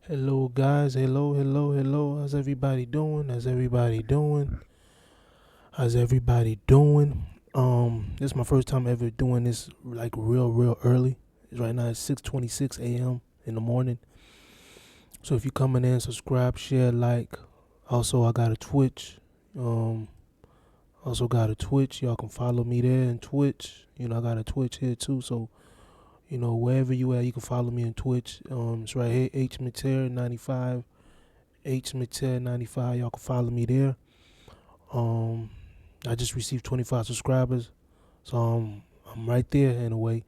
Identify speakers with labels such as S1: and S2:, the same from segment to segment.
S1: Hello guys, hello. How's everybody doing? This is my first time ever doing this like real early. Right now it's 6:26 a.m. in the morning. So if you coming in, subscribe, share, like. Also I got a Twitch. Y'all can follow me there in Twitch. I got a Twitch here too, so wherever you at, you can follow me on Twitch. It's right here, HMater95. HMater95. Y'all can follow me there. I just received 25 subscribers, so I'm right there in a way.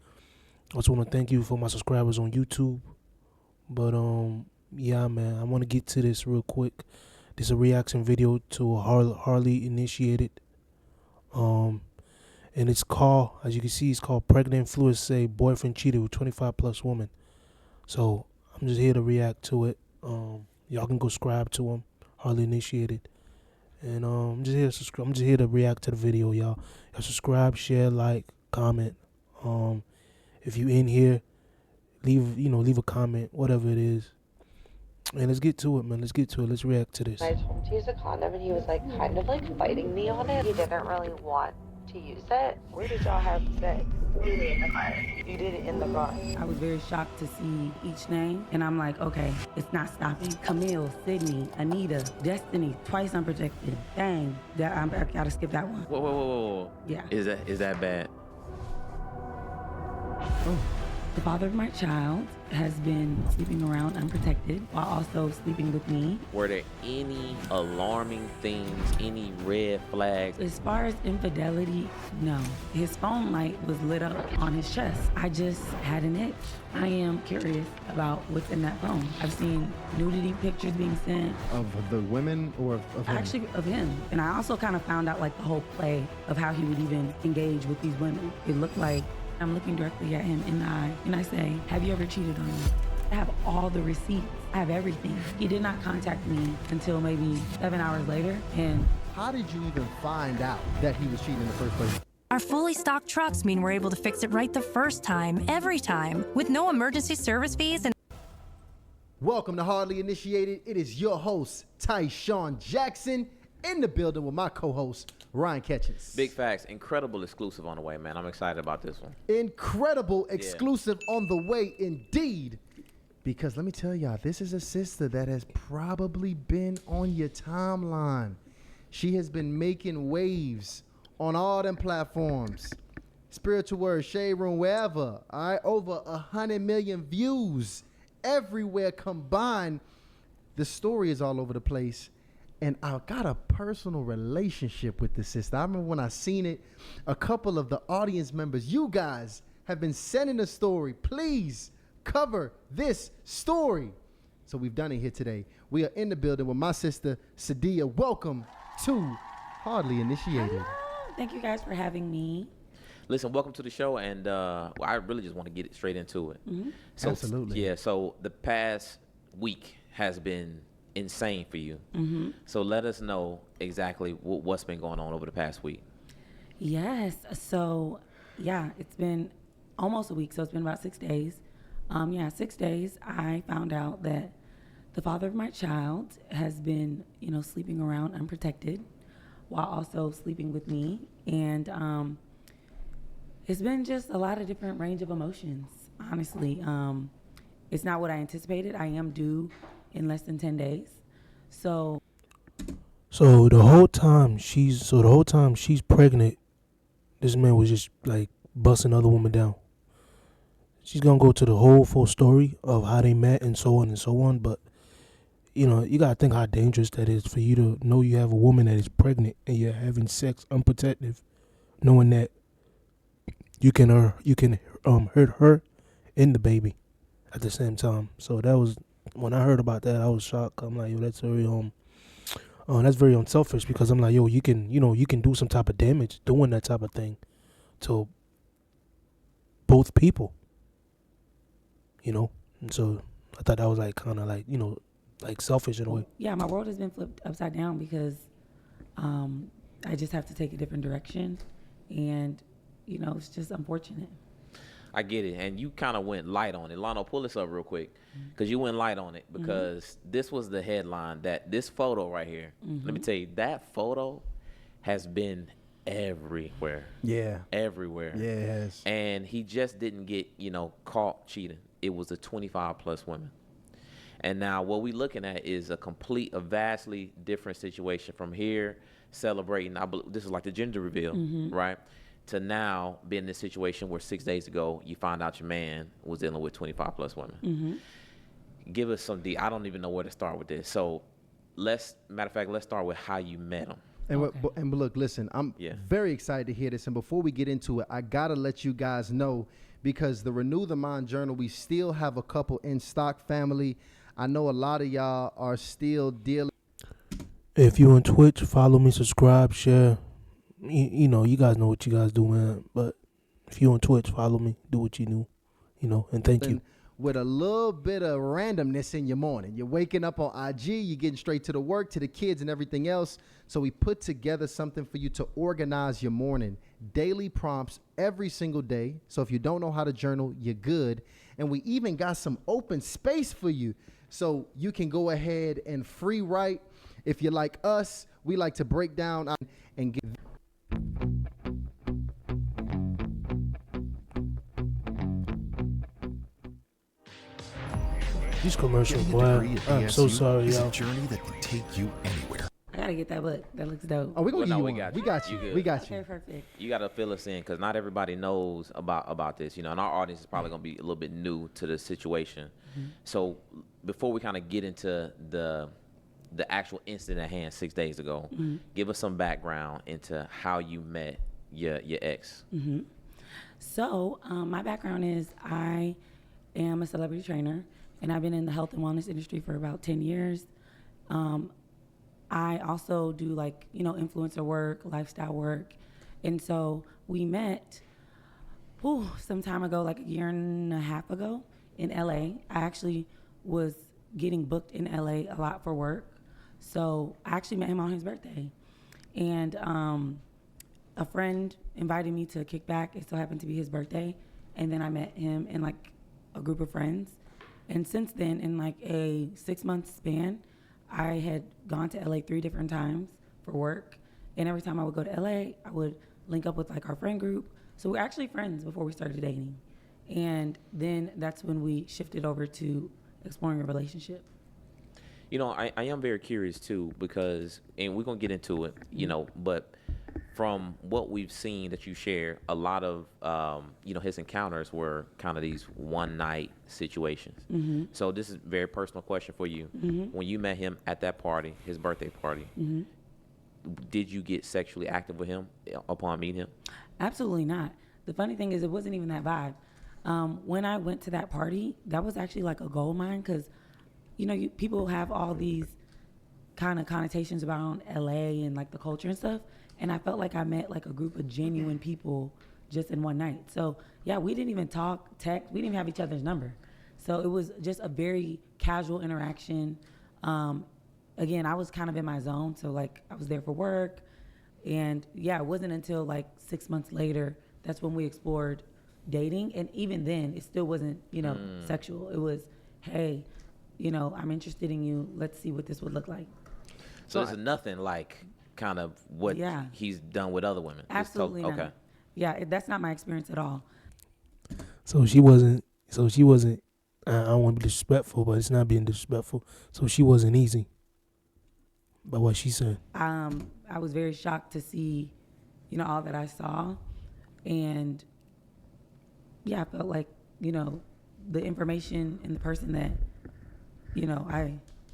S1: I also want to thank you for my subscribers on YouTube. But yeah, man, I want to get to this real quick. This is a reaction video to a Harley initiated. And it's called, as you can see, it's called "Pregnant Influencers Say Boyfriend Cheated with 25 Plus Woman." So I'm just here to react to it. Y'all can go subscribe to him, Harley initiated. And I'm just here to subscribe. I'm just here to react to the video, y'all. Y'all subscribe, share, like, comment. If you in here, leave a comment, whatever it is. And let's get to it, man. Let's react to this.
S2: I told him to use a condom, and he was like kind of like fighting me on it. He didn't really want to use it. Where did y'all have sex?
S3: Really in the car.
S2: You did it in the car.
S4: I was very shocked to see each name, and I'm like, okay, it's not stopping. Camille, Sydney, Anita, Destiny, twice unprotected. Dang, I gotta skip that one.
S5: Whoa.
S4: Yeah.
S5: Is that bad?
S4: Oh. The father of my child has been sleeping around unprotected while also sleeping with me.
S5: Were there any alarming things, any red flags?
S4: As far as infidelity, no. His phone light was lit up on his chest. I just had an itch. I am curious about what's in that phone. I've seen nudity pictures being sent.
S6: Of the women or of him?
S4: Actually, of him. And I also kind of found out like the whole play of how he would even engage with these women. It looked like I'm looking directly at him in the eye, and I say, have you ever cheated on me? I have all the receipts. I have everything. He did not contact me until maybe 7 hours later, and
S6: how did you even find out that he was cheating in the first place?
S7: Our fully stocked trucks mean we're able to fix it right the first time, every time, with no emergency service fees and...
S6: Welcome to Hardly Initiated. It is your host, Tyshawn Jackson, in the building with my co-host, Ryan Ketchens.
S5: Big facts. Incredible exclusive on the way, man. I'm excited about this one.
S6: Incredible exclusive on the way, indeed. Because let me tell y'all, this is a sister that has probably been on your timeline. She has been making waves on all them platforms. Spiritual Word, Shade Room, wherever. All right, over 100 million views everywhere combined. The story is all over the place. And I got a personal relationship with this sister. I remember when I seen it, a couple of the audience members, you guys, have been sending a story. Please cover this story. So we've done it here today. We are in the building with my sister, Sadia. Welcome to Hardly Initiated.
S4: hello. Thank you guys for having me.
S5: Listen, welcome to the show, and I really just want to get it straight into it. So,
S6: Absolutely.
S5: Yeah, so the past week has been insane for you. So let us know exactly what's been going on over the past week.
S4: Yes. So, yeah, it's been almost a week. So it's been about 6 days. 6 days. I found out that the father of my child has been, sleeping around unprotected while also sleeping with me. And it's been just a lot of different range of emotions, honestly. It's not what I anticipated. I am due in less than 10 days. So
S1: the whole time she's pregnant, this man was just like busting other women down. She's gonna go to the whole full story of how they met and so on. But you gotta think how dangerous that is for you to know you have a woman that is pregnant and you're having sex unprotected, knowing that you can hurt her and the baby at the same time. So that was, when I heard about that, I was shocked. I'm like, yo, that's very unselfish, because I'm like, yo, you can do some type of damage doing that type of thing to both people. And so I thought that was like kind of like, like selfish in a way.
S4: yeah, my world has been flipped upside down because I just have to take a different direction, and it's just unfortunate.
S5: I get it. And you kind of went light on it. Lano, pull this up real quick because you went light on it because this was the headline that this photo right here, let me tell you, that photo has been everywhere.
S6: Yeah.
S5: Everywhere.
S6: Yeah, it has.
S5: And he just didn't get, caught cheating. It was the 25 plus women. And now what we looking at is a vastly different situation from here celebrating. This is like the gender reveal, right? To now being in this situation where 6 days ago you find out your man was dealing with 25 plus women. Give us some I don't even know where to start with this. So let's start with how you met him.
S6: And look, listen, I'm very excited to hear this. And before we get into it, I gotta let you guys know, because the Renew the Mind Journal, we still have a couple in stock, family. I know a lot of y'all are still dealing.
S1: If you on Twitch, follow me, subscribe, share. You guys know what you guys do, man. But if you on Twitch, follow me, do what you do, and thank you.
S6: With a little bit of randomness in your morning. You're waking up on IG, you're getting straight to the work, to the kids and everything else. So we put together something for you to organize your morning. Daily prompts every single day. So if you don't know how to journal, you're good. And we even got some open space for you. So you can go ahead and free write. If you're like us, we like to break down and give.
S1: These commercials,
S3: Getting a
S1: boy.
S3: degree at
S1: I'm so
S3: BSU
S1: sorry,
S3: is
S1: y'all.
S3: a journey that can take you anywhere.
S4: I gotta get that book. That looks dope.
S6: Oh, we're going to
S5: Well,
S6: give
S5: no,
S6: you one.
S5: we got you. You good.
S6: We got you.
S4: Okay, perfect.
S5: You got to fill us in because not everybody knows about this, and our audience is probably going to be a little bit new to the situation. So before we kind of get into the actual incident at hand 6 days ago, give us some background into how you met your ex.
S4: So my background is I am a celebrity trainer, and I've been in the health and wellness industry for about 10 years. I also do influencer work, lifestyle work. And so we met some time ago, like a year and a half ago in LA. I actually was getting booked in LA a lot for work. So I actually met him on his birthday. And a friend invited me to kick back. It so happened to be his birthday. And then I met him and a group of friends. And since then, in a 6-month span, I had gone to LA 3 different times for work. And every time I would go to LA, I would link up with our friend group. So we're actually friends before we started dating. And then that's when we shifted over to exploring a relationship.
S5: I am very curious too because, and we're going to get into it, but from what we've seen that you share, a lot of, his encounters were kind of these one-night situations. So this is a very personal question for you. When you met him at that party, his birthday party, did you get sexually active with him upon meeting him?
S4: Absolutely not. The funny thing is it wasn't even that vibe. When I went to that party, that was actually a gold mine because, people have all these kind of connotations around LA and the culture and stuff. And I felt like I met a group of genuine people just in one night. So yeah, we didn't even talk, text. We didn't even have each other's number. So it was just a very casual interaction. Again, I was kind of in my zone. So I was there for work. And yeah, it wasn't until 6 months later, that's when we explored dating. And even then it still wasn't, sexual. It was, hey, I'm interested in you. Let's see what this would look like.
S5: So it's nothing kind of what he's done with other women.
S4: Absolutely not.
S5: Okay.
S4: Yeah, that's not my experience at all.
S1: So she wasn't. I don't want to be disrespectful, but it's not being disrespectful. So she wasn't easy. By what she said.
S4: I was very shocked to see, all that I saw, and yeah, I felt like the information and the person that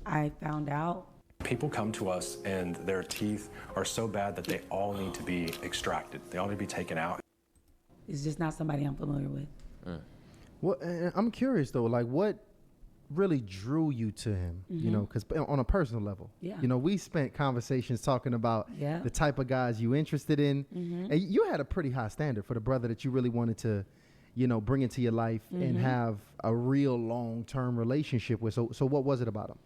S4: I found out.
S8: People come to us and their teeth are so bad that they all need to be extracted. They all need to be taken out.
S4: It's just not somebody I'm familiar with.
S6: Well, I'm curious though, what really drew you to him? Because on a personal level, we spent conversations talking about the type of guys you interested in, and you had a pretty high standard for the brother that you really wanted to, bring into your life and have a real long-term relationship with. So what was it about him?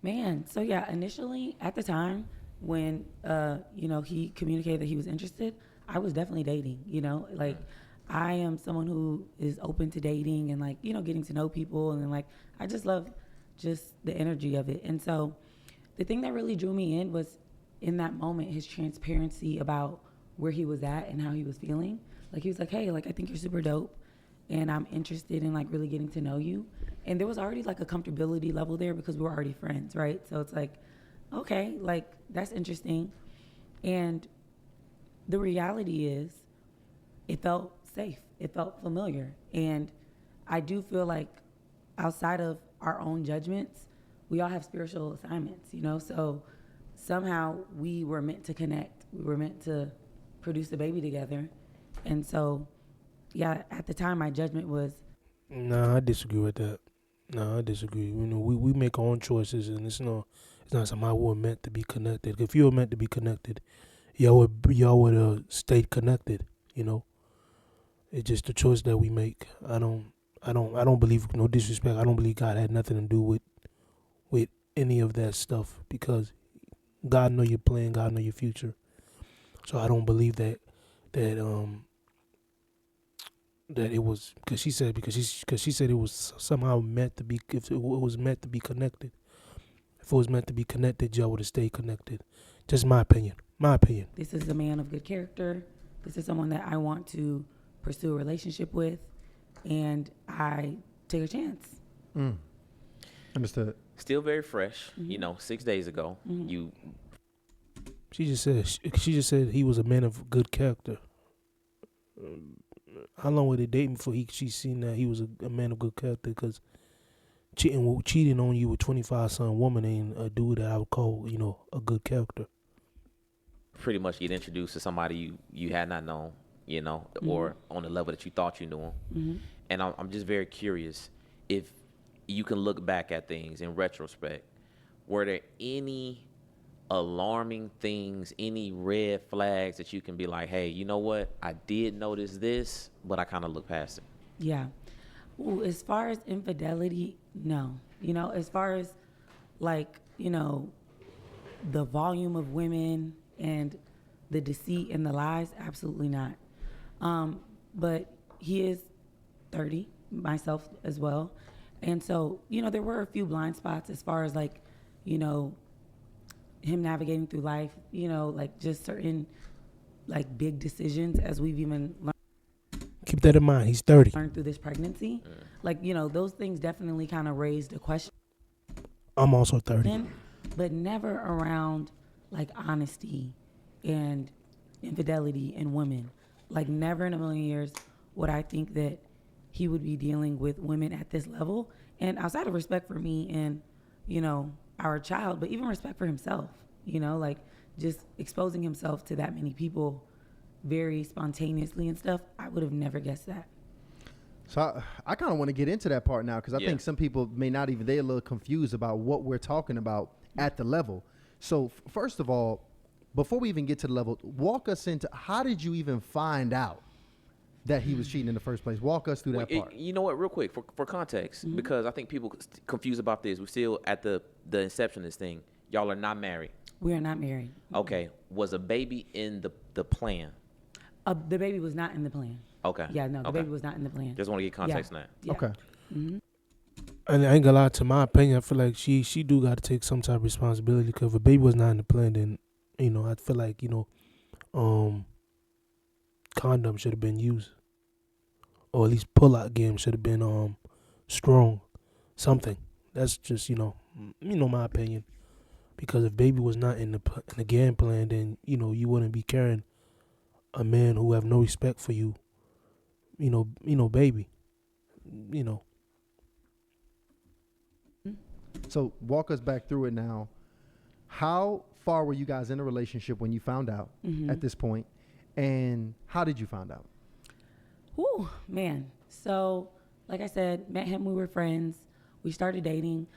S4: Man, so yeah, initially at the time when he communicated that he was interested, I was definitely dating. I am someone who is open to dating and like, you know, getting to know people. And then like, I just love just the energy of it. And so the thing that really drew me in was in that moment, his transparency about where he was at and how he was feeling. Like he was like, hey, like, I think you're super dope and I'm interested in like really getting to know you. And there was already like a comfortability level there because we were already friends, right? So it's like, okay, like that's interesting. And the reality is it felt safe. It felt familiar. And I do feel like outside of our own judgments, we all have spiritual assignments, you know? So somehow we were meant to connect. We were meant to produce a baby together. And so, yeah, at the time, my judgment was.
S1: Nah, I disagree with that. No, I disagree. You know, we make our own choices, and it's not somehow we're meant to be connected. If you were meant to be connected, y'all would have stayed connected. You know, it's just the choice that we make. I don't believe, no disrespect, I don't believe God had nothing to do with any of that stuff, because God know your plan, God know your future. So I don't believe that it was because she said it was somehow meant to be. If it was meant to be connected, if it was meant to be connected, y'all would have stayed connected. Just my opinion.
S4: This is a man of good character. This is someone that I want to pursue a relationship with, and I take a chance.
S6: Understood.
S5: Still very fresh. You know, 6 days ago,
S1: She just said he was a man of good character. How long were they dating before she seen that he was a man of good character? Because cheating on you with 25-something woman ain't a dude that I would call, you know, a good character.
S5: pretty much get introduced to somebody you had not known, you know, or on the level that you thought you knew them. And I'm just very curious if you can look back at things in retrospect. Were there any alarming things, any red flags that you can be like, hey, you know what? I did notice this, but I kind of looked past it.
S4: Yeah. Ooh, as far as infidelity, no. You know, as far as like, you know, the volume of women and the deceit and the lies, absolutely not. But he is 30, myself as well. And so, you know, there were a few blind spots as far as like, you know, him navigating through life, you know, like just certain like big decisions as we've even learned.
S1: Keep that in mind. He's 30.
S4: Learned through this pregnancy. Like, you know, those things definitely kind of raised a question.
S1: I'm also 30.
S4: But never around like honesty and infidelity in women. Like never in a million years would I think that he would be dealing with women at this level. And outside of respect for me and, you know, our child, but even respect for himself, you know, like just exposing himself to that many people very spontaneously and stuff, I would have never guessed that.
S6: So I kind of want to get into that part now because I think some people may not even, they're a little confused about what we're talking about at the level. So first of all, before we even get to the level, walk us into how did you even find out that he was cheating in the first place? Walk us through that part.
S5: You know what, real quick, for context, because I think people confused about this. We're still at the inception of this thing. Y'all are not married.
S4: We are not married.
S5: Okay. Was a baby in the plan?
S4: The baby was not in the plan.
S5: Okay.
S4: Yeah, no, the baby was not in the plan.
S5: Just want to get context on that.
S4: Yeah.
S6: Okay.
S1: And I ain't gonna lie, to my opinion, I feel like she do got to take some type of responsibility, because if a baby was not in the plan, then, you know, I feel like, you know, condom should have been used, or at least pull-out game should have been strong, something. That's just, you know, my opinion. Because if baby was not in the game plan, then, you know, you wouldn't be carrying a man who have no respect for you, you know, baby, you know.
S6: So walk us back through it now. How far were you guys in a relationship when you found out at this point? And how did you find out?
S4: Whew, man. So, like I said, met him, we were friends. We started dating.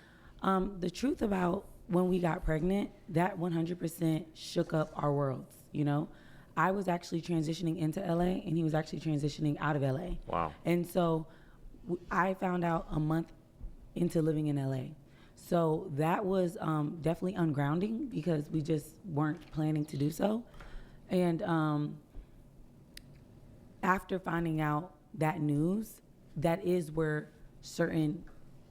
S4: The truth about when we got pregnant, that 100% shook up our worlds, you know? I was actually transitioning into LA, and he was actually transitioning out of LA.
S5: Wow.
S4: And so I found out a month into living in LA. So that was definitely ungrounding because we just weren't planning to do so. And after finding out that news, that is where certain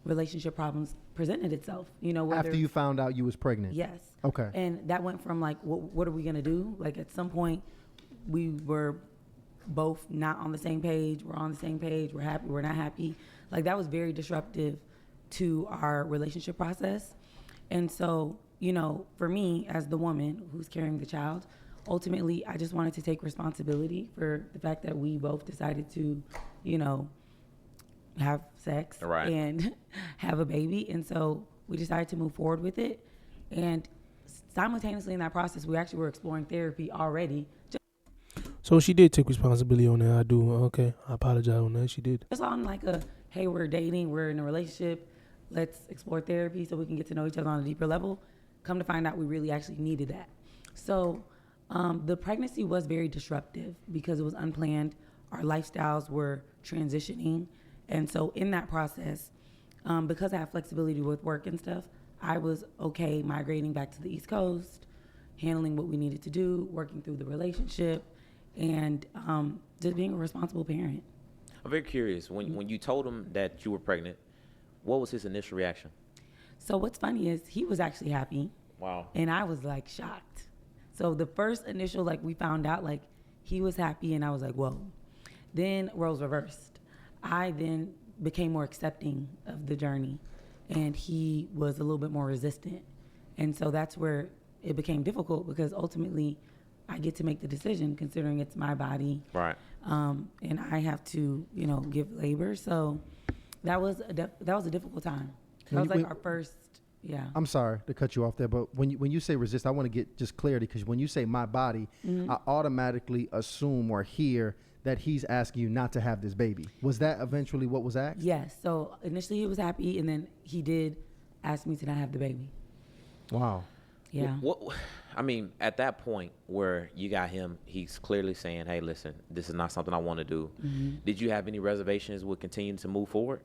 S4: relationship problems presented itself. Whether,
S6: After you found out you was pregnant?
S4: yes.
S6: Okay.
S4: And that went from like, what are we gonna do? Like at some point, we were both not on the same page. We're on the same page. We're happy. We're not happy. Like that was very disruptive to our relationship process. And so, for me as the woman who's carrying the child, ultimately, I just wanted to take responsibility for the fact that we both decided to, have sex
S5: Right.
S4: and have a baby. And so we decided to move forward with it. And simultaneously in that process, we actually were exploring therapy already.
S1: So she did take responsibility on that. I do. Okay. I apologize on that. She did.
S4: Just on like hey, we're dating, we're in a relationship, let's explore therapy so we can get to know each other on a deeper level. Come to find out we really actually needed that. So the pregnancy was very disruptive because it was unplanned. Our lifestyles were transitioning. And so in that process, because I have flexibility with work and stuff, I was okay migrating back to the East Coast, handling what we needed to do, working through the relationship, and just being a responsible parent.
S5: I'm very curious. When you told him that you were pregnant, what was his initial reaction?
S4: So what's funny is he was actually happy.
S5: Wow.
S4: And I was like shocked. So the first initial, like we found out, like he was happy and I was like, whoa. Then roles reversed. I then became more accepting of the journey and he was a little bit more resistant. And so that's where it became difficult because ultimately I get to make the decision considering it's my body.
S5: Right.
S4: And I have to, give labor. So that was a difficult time. That was like our first, yeah.
S6: I'm sorry to cut you off there, but when you say resist, I want to get just clarity because when you say my body, I automatically assume or hear that he's asking you not to have this baby. Was that eventually what was asked?
S4: Yes. So initially he was happy, and then he did ask me to not have the baby.
S6: Wow.
S4: Yeah.
S5: At that point where you got him, he's clearly saying, hey, listen, this is not something I want to do.
S4: Mm-hmm.
S5: Did you have any reservations with continuing to move forward?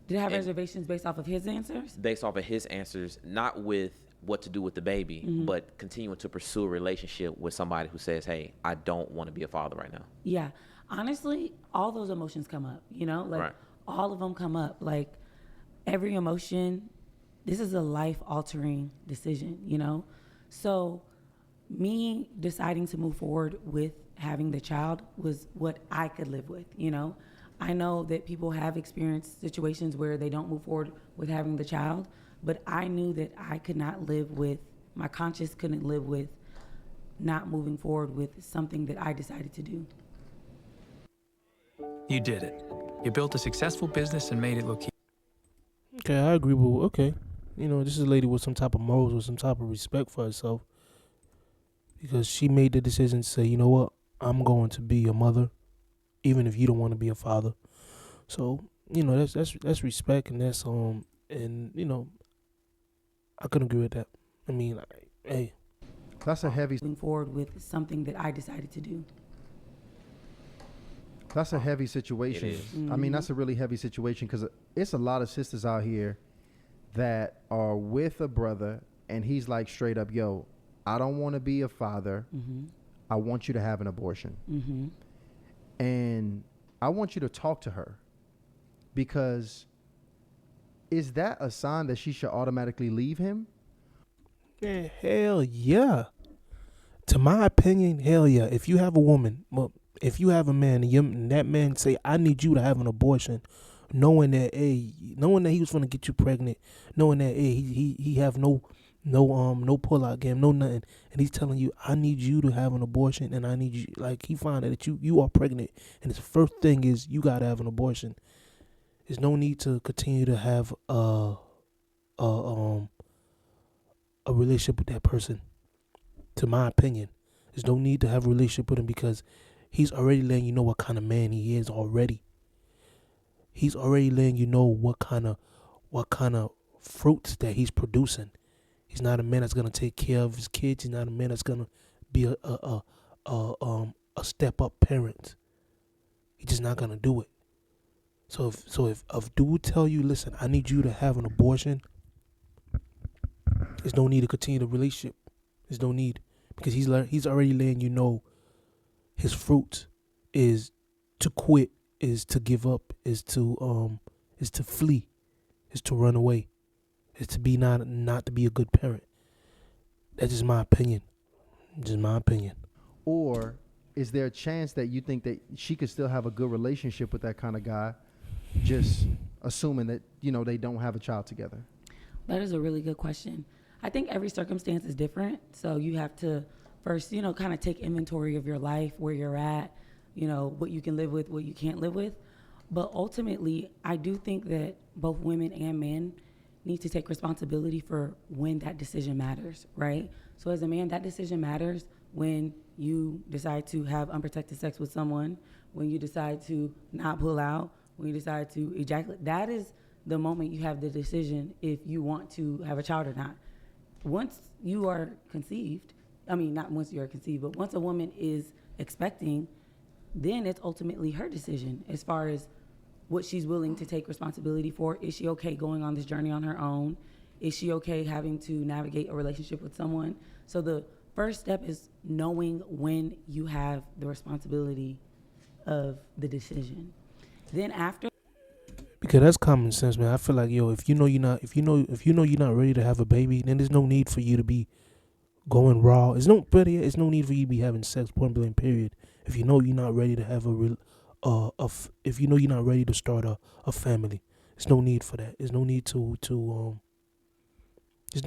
S4: Did I have reservations based off of his answers?
S5: Based off of his answers, not with what to do with the baby, but continuing to pursue a relationship with somebody who says, hey, I don't want to be a father right now.
S4: Yeah. Honestly, all those emotions come up,
S5: Right.
S4: all of them come up. Like every emotion, this is a life-altering decision, So me deciding to move forward with having the child was what I could live with, I know that people have experienced situations where they don't move forward with having the child, but I knew that I could not live with, my conscience couldn't live with not moving forward with something that I decided to do.
S9: You did it. You built a successful business and made it look easy.
S1: Okay, I agree with. Okay, this is a lady with some type of morals or some type of respect for herself, because she made the decision to say, you know what, I'm going to be a mother, even if you don't want to be a father. So that's respect, and that's I couldn't agree with that. Hey,
S6: that's a heavy.
S4: Moving forward with something that I decided to do.
S6: That's a heavy situation.
S5: It is.
S6: Mm-hmm. That's a really heavy situation because it's a lot of sisters out here that are with a brother and he's like straight up, yo, I don't want to be a father.
S4: Mm-hmm.
S6: I want you to have an abortion.
S4: Mm-hmm.
S6: And I want you to talk to her because is that a sign that she should automatically leave him?
S1: man, hell yeah. To my opinion, hell yeah. If you have a woman, well, if you have a man and that man say, I need you to have an abortion, knowing that he was gonna get you pregnant, knowing that he have no pull-out game, no nothing, and he's telling you, I need you to have an abortion, and I need you, like, he found out that you are pregnant, and his first thing is you gotta have an abortion. There's no need to continue to have a relationship with that person. To my opinion, there's no need to have a relationship with him because he's already letting you know what kind of man he is already. He's already letting you know what kind of fruits that he's producing. He's not a man that's gonna take care of his kids. He's not a man that's gonna be a step up parent. He's just not gonna do it. So if dude tell you, listen, I need you to have an abortion, there's no need to continue the relationship. There's no need, because he's already letting you know his fruit is to quit, is to give up, is to flee, is to run away, is to be not to be a good parent. That's just my opinion. Just my opinion.
S6: Or is there a chance that you think that she could still have a good relationship with that kind of guy, just assuming that, they don't have a child together?
S4: That is a really good question. I think every circumstance is different. So you have to first, kind of take inventory of your life, where you're at, what you can live with, what you can't live with. But ultimately, I do think that both women and men need to take responsibility for when that decision matters, right? So as a man, that decision matters when you decide to have unprotected sex with someone, when you decide to not pull out, when you decide to ejaculate. That is the moment you have the decision if you want to have a child or not. Once you are conceived, not once you are conceived, but once a woman is expecting, then it's ultimately her decision as far as what she's willing to take responsibility for. Is she okay going on this journey on her own? Is she okay having to navigate a relationship with someone? So the first step is knowing when you have the responsibility of the decision. Then after,
S1: because that's common sense, man. I feel like, if you know you're not ready to have a baby, then there's no need for you to be going raw. It's no need for you to be having sex, point blank, period. If you know you're not ready to have if you know you're not ready to start a family, there's no need for that. There's no need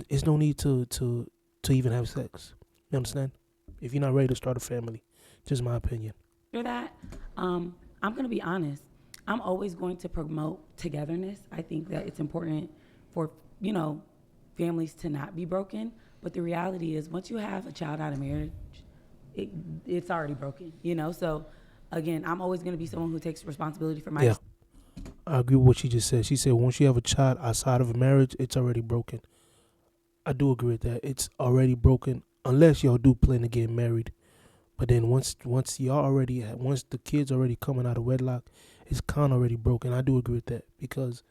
S1: there's no need to even have sex. You understand? If you're not ready to start a family, just my opinion.
S4: after that, I'm going to be honest. I'm always going to promote togetherness. I think that it's important for, families to not be broken. But the reality is, once you have a child out of marriage, it's already broken, So, again, I'm always going to be someone who takes responsibility for my...
S1: Yeah, I agree with what she just said. She said once you have a child outside of a marriage, it's already broken. I do agree with that. It's already broken unless y'all do plan to get married. But then once the kid's already coming out of wedlock, it's kind of already broken. I do agree with that, because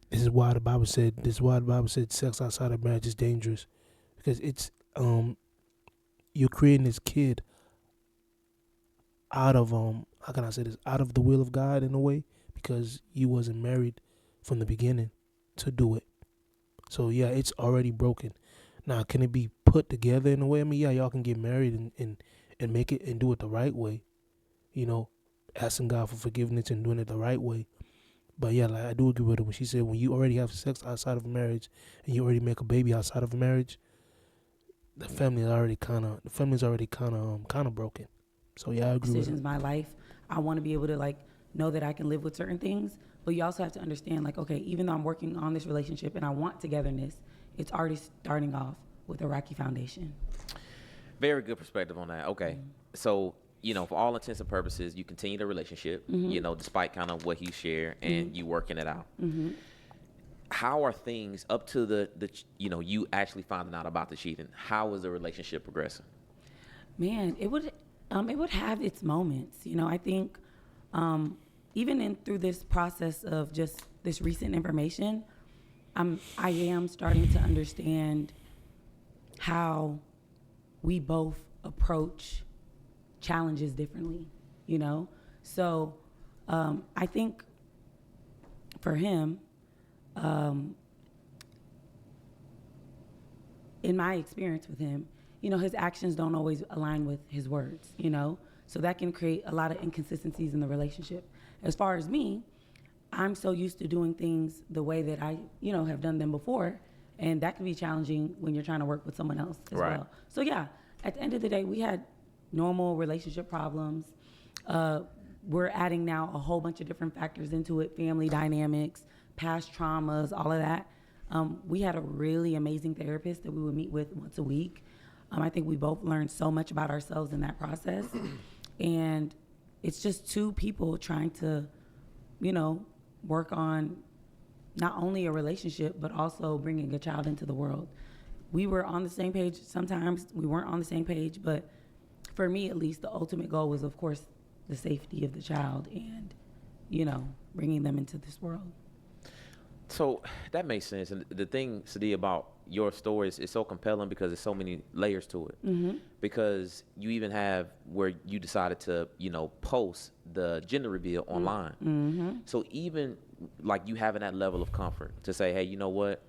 S1: this is why the Bible said sex outside of marriage is dangerous, because it's you're creating this kid out of how can I say this, out of the will of God in a way, because you wasn't married from the beginning to do it. So yeah, it's already broken. Now, can it be put together in a way? Y'all can get married and make it and do it the right way, asking God for forgiveness and doing it the right way. But yeah, I do agree with her when she said when you already have sex outside of marriage and you already make a baby outside of marriage, the family's already kind of broken. So yeah, I agree with
S4: decisions in my life. I want to be able to know that I can live with certain things, but you also have to understand okay, even though I'm working on this relationship and I want togetherness, it's already starting off with a rocky foundation.
S5: Very good perspective on that. Okay. Mm-hmm. So, for all intents and purposes, you continue the relationship, mm-hmm. Despite kind of what he shared, and mm-hmm. you working it out. Mm-hmm. How are things up to the you actually finding out about the cheating? How is the relationship progressing?
S4: Man, it would have its moments. I think even through this process of just this recent information, I am starting to understand how we both approach challenges differently, So I think for him, in my experience with him, his actions don't always align with his words, So that can create a lot of inconsistencies in the relationship. As far as me, I'm so used to doing things the way that I, have done them before. And that can be challenging when you're trying to work with someone else as well. So yeah, at the end of the day, we had normal relationship problems. We're adding now a whole bunch of different factors into it, family dynamics, past traumas, all of that. We had a really amazing therapist that we would meet with once a week. I think we both learned so much about ourselves in that process. And it's just two people trying to, work on not only a relationship, but also bringing a child into the world. We were on the same page. Sometimes we weren't on the same page, but for me, at least, the ultimate goal was, of course, the safety of the child and, bringing them into this world.
S5: So that makes sense. And the thing, Sadi, about your story is so compelling because there's so many layers to it.
S4: Mm-hmm.
S5: Because you even have where you decided to, post the gender reveal online.
S4: Mm-hmm.
S5: So even like you having that level of comfort to say, hey, you know what?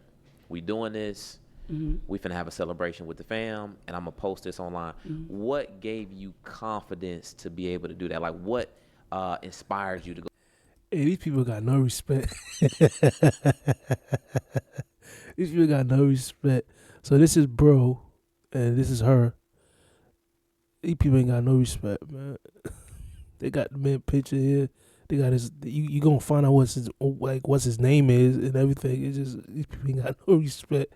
S5: We doing this.
S4: Mm-hmm.
S5: We finna have a celebration with the fam, and I'm gonna post this online.
S4: Mm-hmm.
S5: What gave you confidence to be able to do that? Like, what inspired you to go?
S1: Hey, these people got no respect. These people got no respect. So this is bro, and this is her. These people ain't got no respect, man. They got the man picture here. They got his. You gonna find out what's his name is and everything. It's just these people ain't got no respect.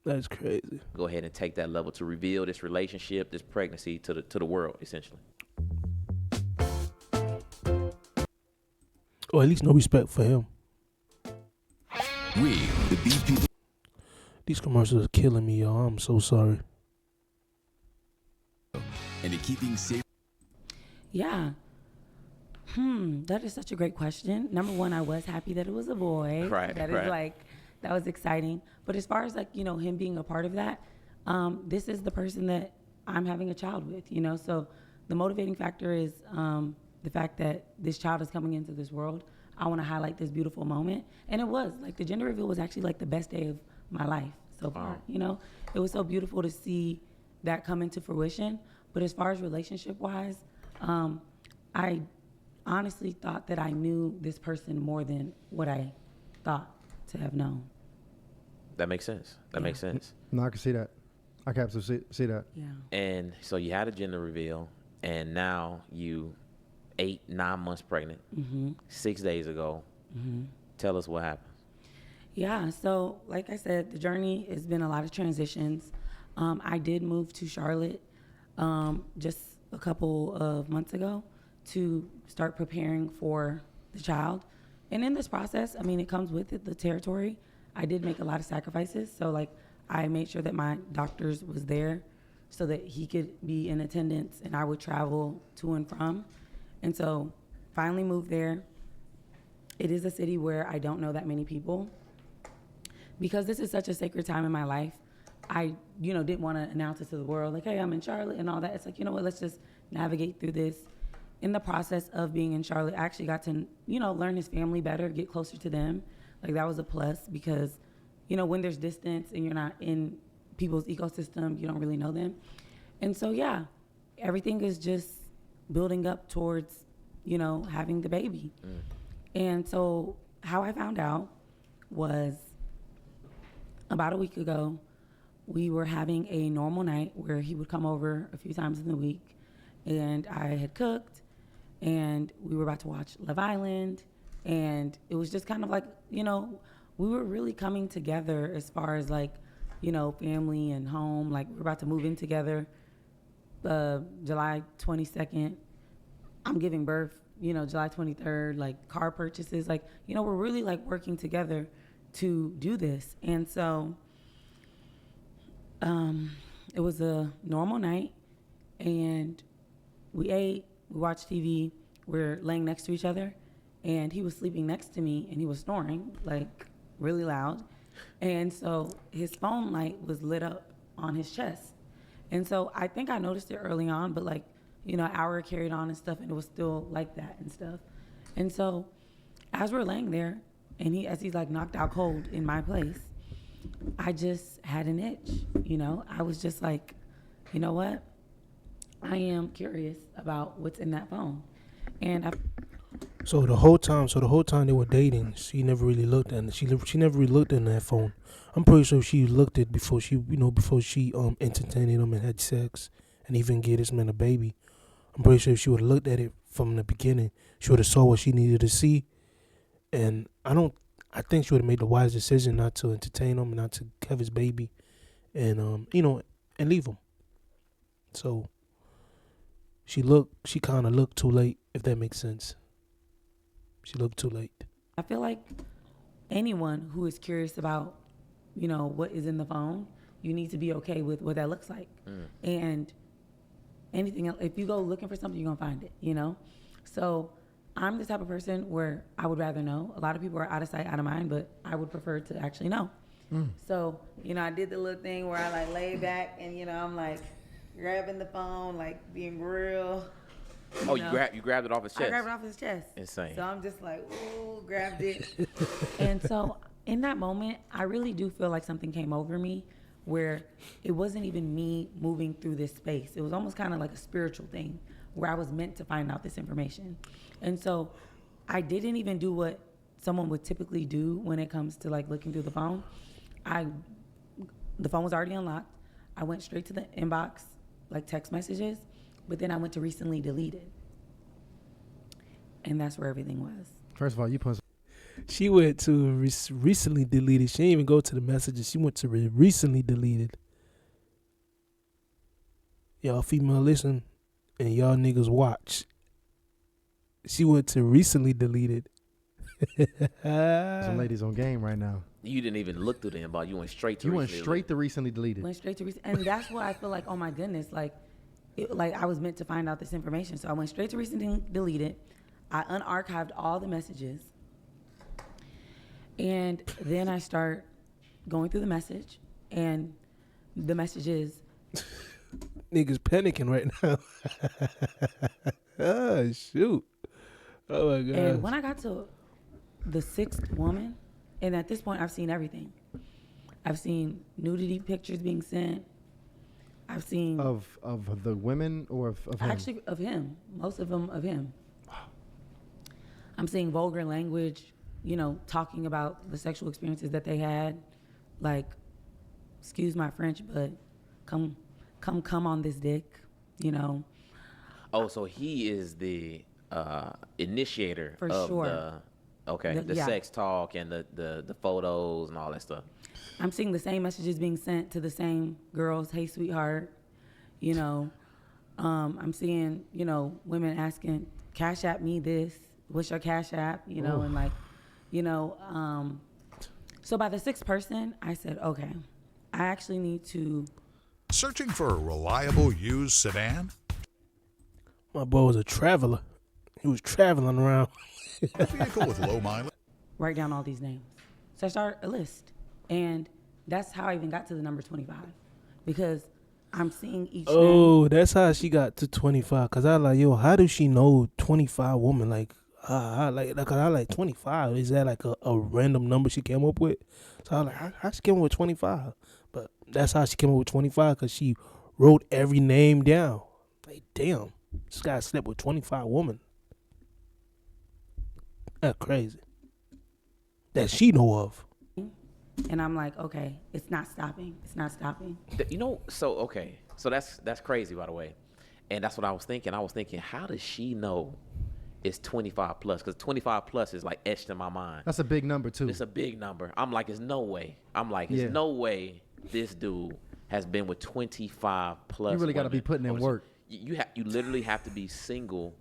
S1: That's crazy.
S5: Go ahead and take that level to reveal this relationship, this pregnancy to the world, essentially.
S1: Or at least no respect for him.
S3: We, the Beat People.
S1: These commercials are killing me, y'all. I'm so sorry.
S3: And keeping safe.
S4: Yeah. That is such a great question. Number one, I was happy that it was a boy.
S5: Right,
S4: That
S5: right.
S4: is that was exciting. But as far as him being a part of that, this is the person that I'm having a child with, So the motivating factor is the fact that this child is coming into this world. I want to highlight this beautiful moment. And it was, the gender reveal was actually the best day of my life so far, It was so beautiful to see that come into fruition. But as far as relationship-wise, I honestly thought that I knew this person more than what I thought to have known.
S5: That makes sense. That makes sense.
S6: No, I can see that. I can absolutely see that.
S4: Yeah.
S5: And so you had a gender reveal, and now you 8-9 months pregnant. 6 days ago. Tell us what happened.
S4: Yeah, so like I said, the journey has been a lot of transitions. I did move to Charlotte just a couple of months ago to start preparing for the child. And in this process, it comes with it, the territory. I did make a lot of sacrifices. So I made sure that my doctors was there so that he could be in attendance and I would travel to and from. And so finally moved there. It is a city where I don't know that many people. Because this is such a sacred time in my life, I, didn't want to announce it to the world, hey, I'm in Charlotte and all that. It's you know what, let's just navigate through this. In the process of being in Charlotte, I actually got to, learn his family better, get closer to them. That was a plus because, when there's distance and you're not in people's ecosystem, you don't really know them. And so, yeah, everything is just building up towards, having the baby. And so how I found out was about a week ago, we were having a normal night where he would come over a few times in the week, and I had cooked, and we were about to watch Love Island, and it was just kind of we were really coming together as far as family and home. We were about to move in together. July 22nd, I'm giving birth, July 23rd, car purchases, we're really working together to do this. And so it was a normal night, and we ate, we watched TV, we're laying next to each other, and he was sleeping next to me, and he was snoring, really loud. And so his phone light was lit up on his chest. And so I think I noticed it early on, but an hour carried on and stuff, and it was still like that and stuff. And so as we're laying there, and as he's knocked out cold in my place, I just had an itch, I was just you know what? I am curious about what's in that phone. And
S1: So the whole time they were dating, she never really looked at it. She never really looked in that phone. I'm pretty sure she looked at it before she entertained him and had sex and even gave this man a baby. I'm pretty sure if she would have looked at it from the beginning, she would have saw what she needed to see. And I think she would have made the wise decision not to entertain him and not to have his baby, and and leave him. So she kind of looked too late, if that makes sense. She looked too late.
S4: I feel like anyone who is curious about, what is in the phone, you need to be okay with what that looks like. And anything else, if you go looking for something, you're going to find it, So I'm the type of person where I would rather know. A lot of people are out of sight, out of mind, but I would prefer to actually know. So, you know, I did the little thing where I like lay back and, you know, I'm like grabbing the phone, like being real.
S5: Oh, you grabbed it off his chest?
S4: I grabbed it off his chest.
S5: Insane.
S4: So I'm just like, ooh, grabbed it. And so in that moment, I really do feel like something came over me where it wasn't even me moving through this space. It was almost kind of like a spiritual thing where I was meant to find out this information. And so I didn't even do what someone would typically do when it comes to like looking through the phone. The phone was already unlocked. I went straight to the inbox, like text messages, but then I went to recently deleted. And that's where everything was.
S6: First of all, you put.
S1: She went to recently deleted. She didn't even go to the messages. She went to recently deleted. Y'all female listen and y'all niggas watch. She went to recently deleted.
S6: Some ladies on game right now.
S5: You didn't even look through the inbox. You went straight to.
S6: You went straight to recently deleted.
S4: Went straight to and that's why I feel like, oh my goodness, like I was meant to find out this information. So I went straight to recently deleted. I unarchived all the messages. And then I start going through the message, and the messages.
S1: Niggas panicking right now. Oh, shoot. Oh, my God.
S4: And when I got to the 6th woman, and at this point, I've seen everything. I've seen nudity pictures being sent. I've seen...
S6: Of the women or of him?
S4: Actually, of him. Most of them of him. I'm seeing vulgar language, you know, talking about the sexual experiences that they had. Like, excuse my French, but come on this dick, you know.
S5: Oh, so he is the initiator
S4: For
S5: of
S4: sure.
S5: the sex talk and the photos and all that stuff.
S4: I'm seeing the same messages being sent to the same girls, hey, sweetheart, you know. I'm seeing, you know, women asking, cash app me this, what's your cash app, you know, and like, you know. So by the 6th person, I said, okay, I actually need to.
S10: Searching for a reliable used sedan?
S1: My boy was a traveler. He was traveling around.
S10: A vehicle with low mileage?
S4: Write down all these names. So I started a list. And that's how I even got to the number 25. Because I'm seeing each name.
S1: That's how she got to 25. Because I like, yo, how does she know 25 women? Like, I like 25. Is that like a random number she came up with? So I was like, how she came up with 25? But that's how she came up with 25, because she wrote every name down. Like, damn, this guy slept with 25 women. That's crazy. That she know of.
S4: And I'm like, okay, it's not stopping. It's not stopping.
S5: You know, so that's crazy, by the way. And that's what I was thinking. I was thinking, how does she know it's 25 plus? Because 25 plus is like etched in my mind.
S6: That's a big number too.
S5: It's a big number. I'm like, there's no way. There's no way this dude has been with 25 plus.
S6: You really got to be putting in work.
S5: You literally have to be single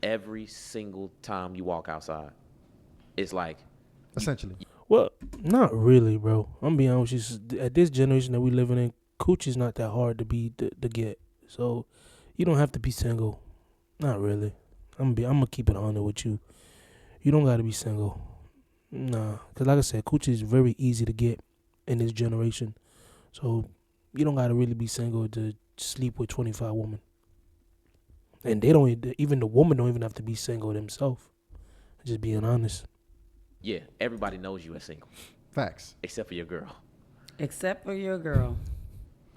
S5: every single time you walk outside. It's like
S6: essentially.
S1: Well, not really, bro. I'm being honest with you. At this generation that we living in, coochie's not that hard to get. So you don't have to be single. Not really. I'm gonna keep it honest with you. You don't gotta be single. Nah, cause like I said, coochie is very easy to get in this generation. So you don't gotta really be single to sleep with 25 women. And they don't even the woman don't even have to be single themselves. Just being honest.
S5: Yeah, everybody knows you as single.
S6: Facts.
S5: Except for your girl.
S4: Except for your girl.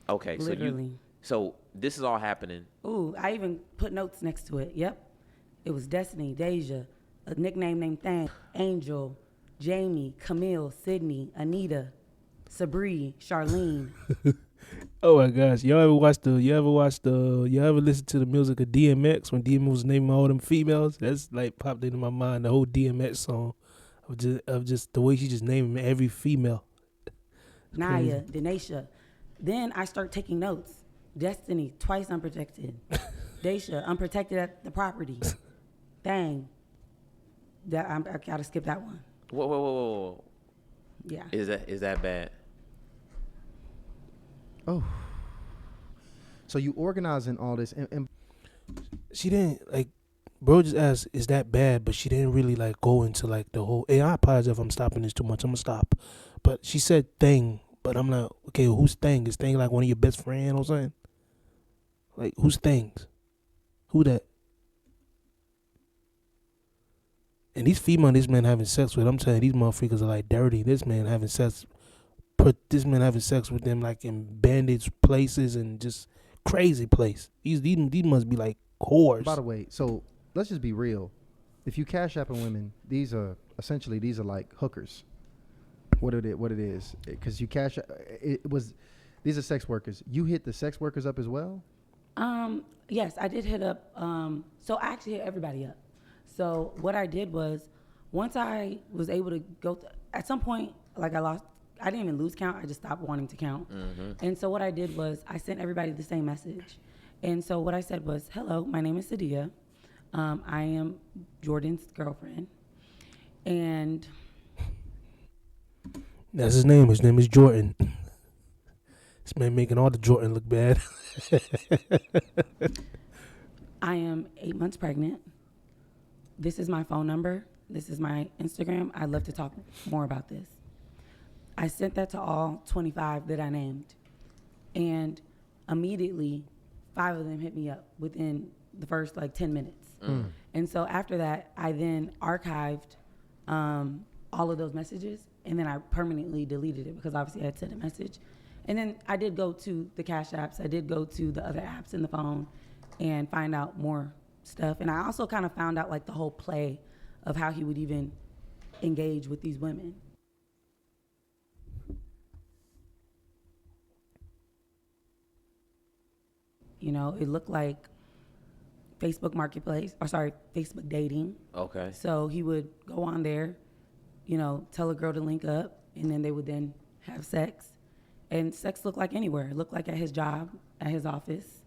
S5: Okay,
S4: literally.
S5: So this is all happening.
S4: Ooh, I even put notes next to it. Yep. It was Destiny, Deja, a nickname named Thang, Angel, Jamie, Camille, Sydney, Anita, Sabri, Charlene.
S1: Oh my gosh. You ever listen to the music of DMX when DMX was naming all them females? That's like popped into my mind, the whole DMX song of just the way she just named every female.
S4: Naya, Denisha. Then I start taking notes. Destiny, twice unprotected. Deja, unprotected at the property. Dang. I gotta skip that one.
S5: Whoa.
S4: Yeah.
S5: Is that bad?
S6: Oh. So you organizing all this and
S1: she didn't like bro just asked, is that bad? But she didn't really like go into like the whole. Hey, I apologize if I'm stopping this too much. I'm gonna stop. But she said thing. But I'm like, okay, who's thing? Is thing like one of your best friend or something? Like who's things? Who that? And these female this man having sex with, I'm telling you, these motherfuckers are like dirty. This man having sex with them like in bandage places and just crazy place. These must be like whores.
S6: By the way, so let's just be real. If you cash apping women, these are like hookers. What it is, because you cash these are sex workers. You hit the sex workers up as well?
S4: Yes, I did hit up. So I actually hit everybody up. So what I did was, once I was able to go, at some point, like I didn't even lose count. I just stopped wanting to count. Mm-hmm. And so what I did was I sent everybody the same message. And so what I said was, hello, my name is Sadia. I am Jordan's girlfriend. And
S1: that's his name. His name is Jordan. This man making all the Jordan look bad.
S4: I am 8 months pregnant. This is my phone number. This is my Instagram. I'd love to talk more about this. I sent that to all 25 that I named. And immediately, 5 of them hit me up within the first 10 minutes. Mm. And so after that, I then archived all of those messages, and then I permanently deleted it because obviously I had sent a message. And then I did go to the Cash Apps. I did go to the other apps in the phone and find out more stuff. And I also kind of found out the whole play of how he would even engage with these women. You know, it looked like Facebook dating.
S5: Okay.
S4: So he would go on there, tell a girl to link up, and then they would then have sex. And sex looked like anywhere. It looked like at his job, at his office.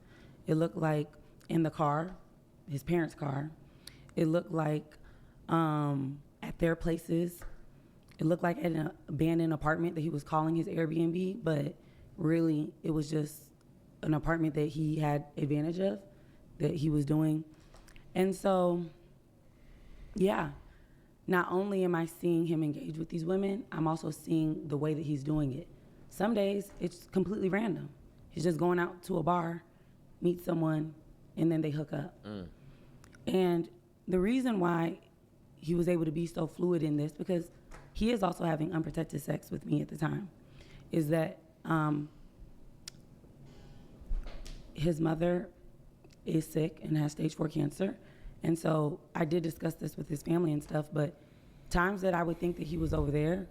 S4: It looked like in the car, his parents' car. It looked like at their places. It looked like at an abandoned apartment that he was calling his Airbnb, but really it was just an apartment that he had advantage of, that he was doing. And so, yeah, not only am I seeing him engage with these women, I'm also seeing the way that he's doing it. Some days it's completely random. He's just going out to a bar, meet someone, and then they hook up. Mm. And the reason why he was able to be so fluid in this, because he is also having unprotected sex with me at the time, is that his mother is sick and has stage 4 cancer. And so I did discuss this with his family and stuff, but times that I would think that he was over there,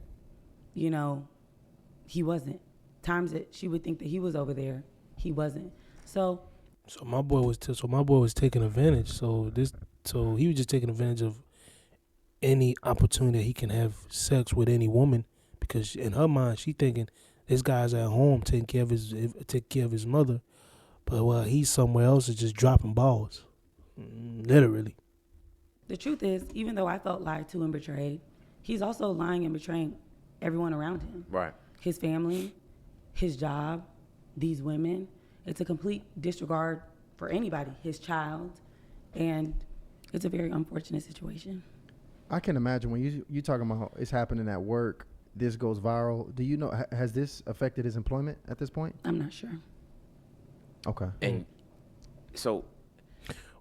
S4: he wasn't. Times that she would think that he was over there, he wasn't. So
S1: my boy was taking advantage. So he was just taking advantage of any opportunity that he can have sex with any woman, because in her mind she thinking this guy's at home taking care of his mother, but while he's somewhere else is just dropping balls, literally.
S4: The truth is, even though I felt lied to and betrayed, he's also lying and betraying everyone around him.
S5: Right.
S4: His family, his job, these women. It's a complete disregard for anybody, his child, and it's a very unfortunate situation.
S6: I can imagine when you talking about it's happening at work, this goes viral. Do you know, has this affected his employment at this point?
S4: I'm not sure.
S6: Okay.
S5: And so,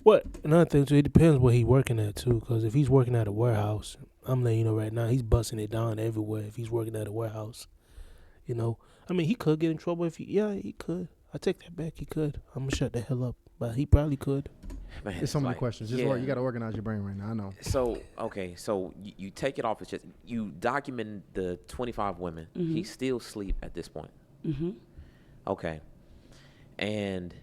S1: what another thing too? It depends where he's working at too. Because if he's working at a warehouse, I'm letting you know right now, he's busting it down everywhere. If he's working at a warehouse, I mean, he could get in trouble if he could. I take that back. He could. I'm gonna shut the hell up, but he probably could.
S5: Man,
S6: there's so many questions. Just you got to organize your brain right now. I know.
S5: So you take it off his chest. You document the 25 women. Mm-hmm. He still sleep at this point.
S4: Mm-hmm.
S5: Okay. And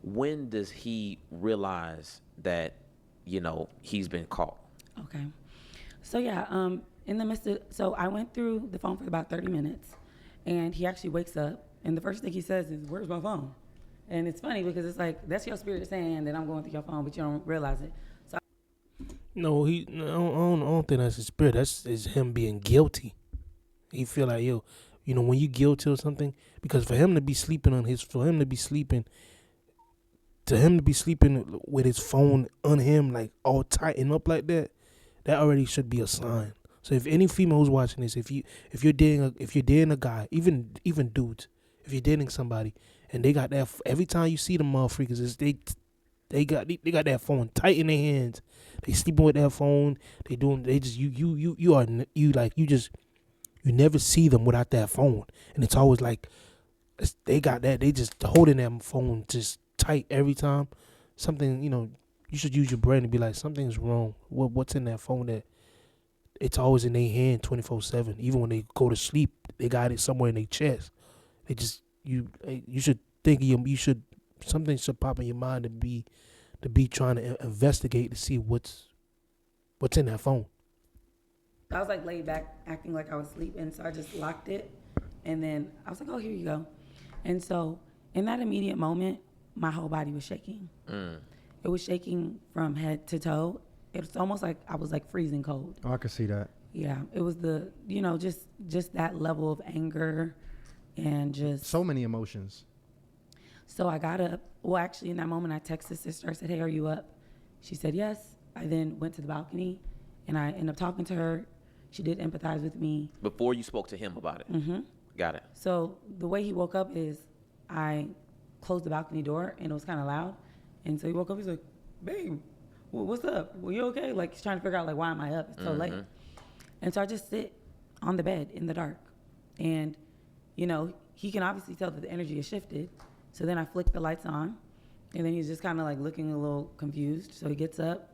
S5: when does he realize that he's been caught?
S4: Okay. So in the midst of, so I went through the phone for about 30 minutes, and he actually wakes up, and the first thing he says is, "Where's my phone?" And it's funny because it's like, that's your spirit saying that I'm going through your phone, but you don't realize it. So
S1: No, I don't think that's his spirit. Is him being guilty. He feel like, when you guilty or something, because for him to be sleeping to him to be sleeping with his phone on him, like all tightened up like that, that already should be a sign. So if any female who's watching this, if you're dating a guy, even dudes, if you're dating somebody and they got that, every time you see them motherfuckers, they got that phone tight in their hands. They sleeping with that phone. You never see them without that phone, and it's always like they got that. They just holding that phone just tight every time. Something, you should use your brain to be like, something's wrong. What's in that phone that it's always in their hand 24/7. Even when they go to sleep, they got it somewhere in their chest. They just you should think something should pop in your mind to be trying to investigate to see what's in that phone.
S4: I was like laid back, acting like I was sleeping, so I just locked it, and then I was like, "Oh, here you go." And so, in that immediate moment, my whole body was shaking. It was shaking from head to toe. It's almost like I was like freezing cold.
S6: Oh, I could see that.
S4: Yeah, it was the just that level of anger, and just
S6: so many emotions.
S4: So I got up. Well, actually, in that moment, I texted sister. I said, "Hey, are you up?" She said yes. I then went to the balcony, and I ended up talking to her. She did empathize with me.
S5: Before you spoke to him about it?
S4: Mm-hmm.
S5: Got it.
S4: So the way he woke up is I closed the balcony door, and it was kind of loud. And so he woke up, he's like, "Babe, what's up? Well, you okay?" Like, he's trying to figure out, like, why am I up? It's so late. And so I just sit on the bed in the dark. And, he can obviously tell that the energy has shifted. So then I flick the lights on, and then he's just kind of like looking a little confused. So he gets up,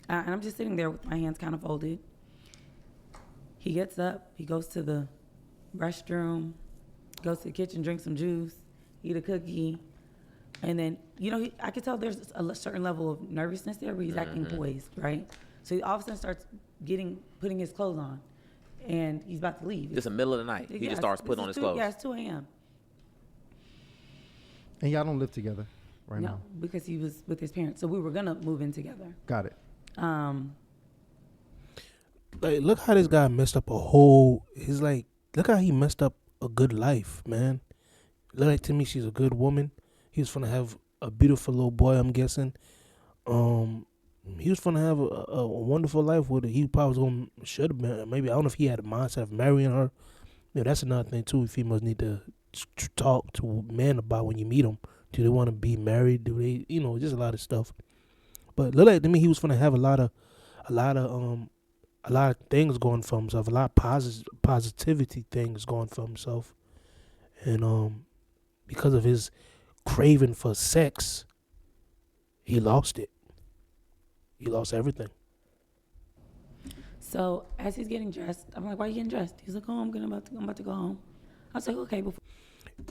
S4: and I'm just sitting there with my hands kind of folded. He gets up, he goes to the restroom, goes to the kitchen, drinks some juice, eat a cookie, and then, I could tell there's a certain level of nervousness there where he's acting poised, right? So he all of a sudden starts putting his clothes on, and he's about to leave.
S5: Just in the middle of the night, he just starts putting on his clothes.
S4: Yeah, it's 2 a.m.
S6: And y'all don't live together right now?
S4: No, because he was with his parents. So we were going to move in together.
S6: Got it.
S1: Like, look how this guy messed up look how he messed up a good life, man. Look like, to me, she's a good woman. He was finna have a beautiful little boy, I'm guessing. He was finna have a wonderful life with her. He probably should have been, maybe, I don't know if he had a mindset of marrying her. That's another thing, too, females need to talk to men about when you meet them. Do they want to be married? Do they, just a lot of stuff. But look like, to me, he was finna have a lot of things going for himself, a lot of positivity things going for himself. And because of his craving for sex, he lost it. He lost everything.
S4: So as he's getting dressed, I'm like, "Why are you getting dressed?" He's like, "Oh, I'm about to go home." I was like, "Okay."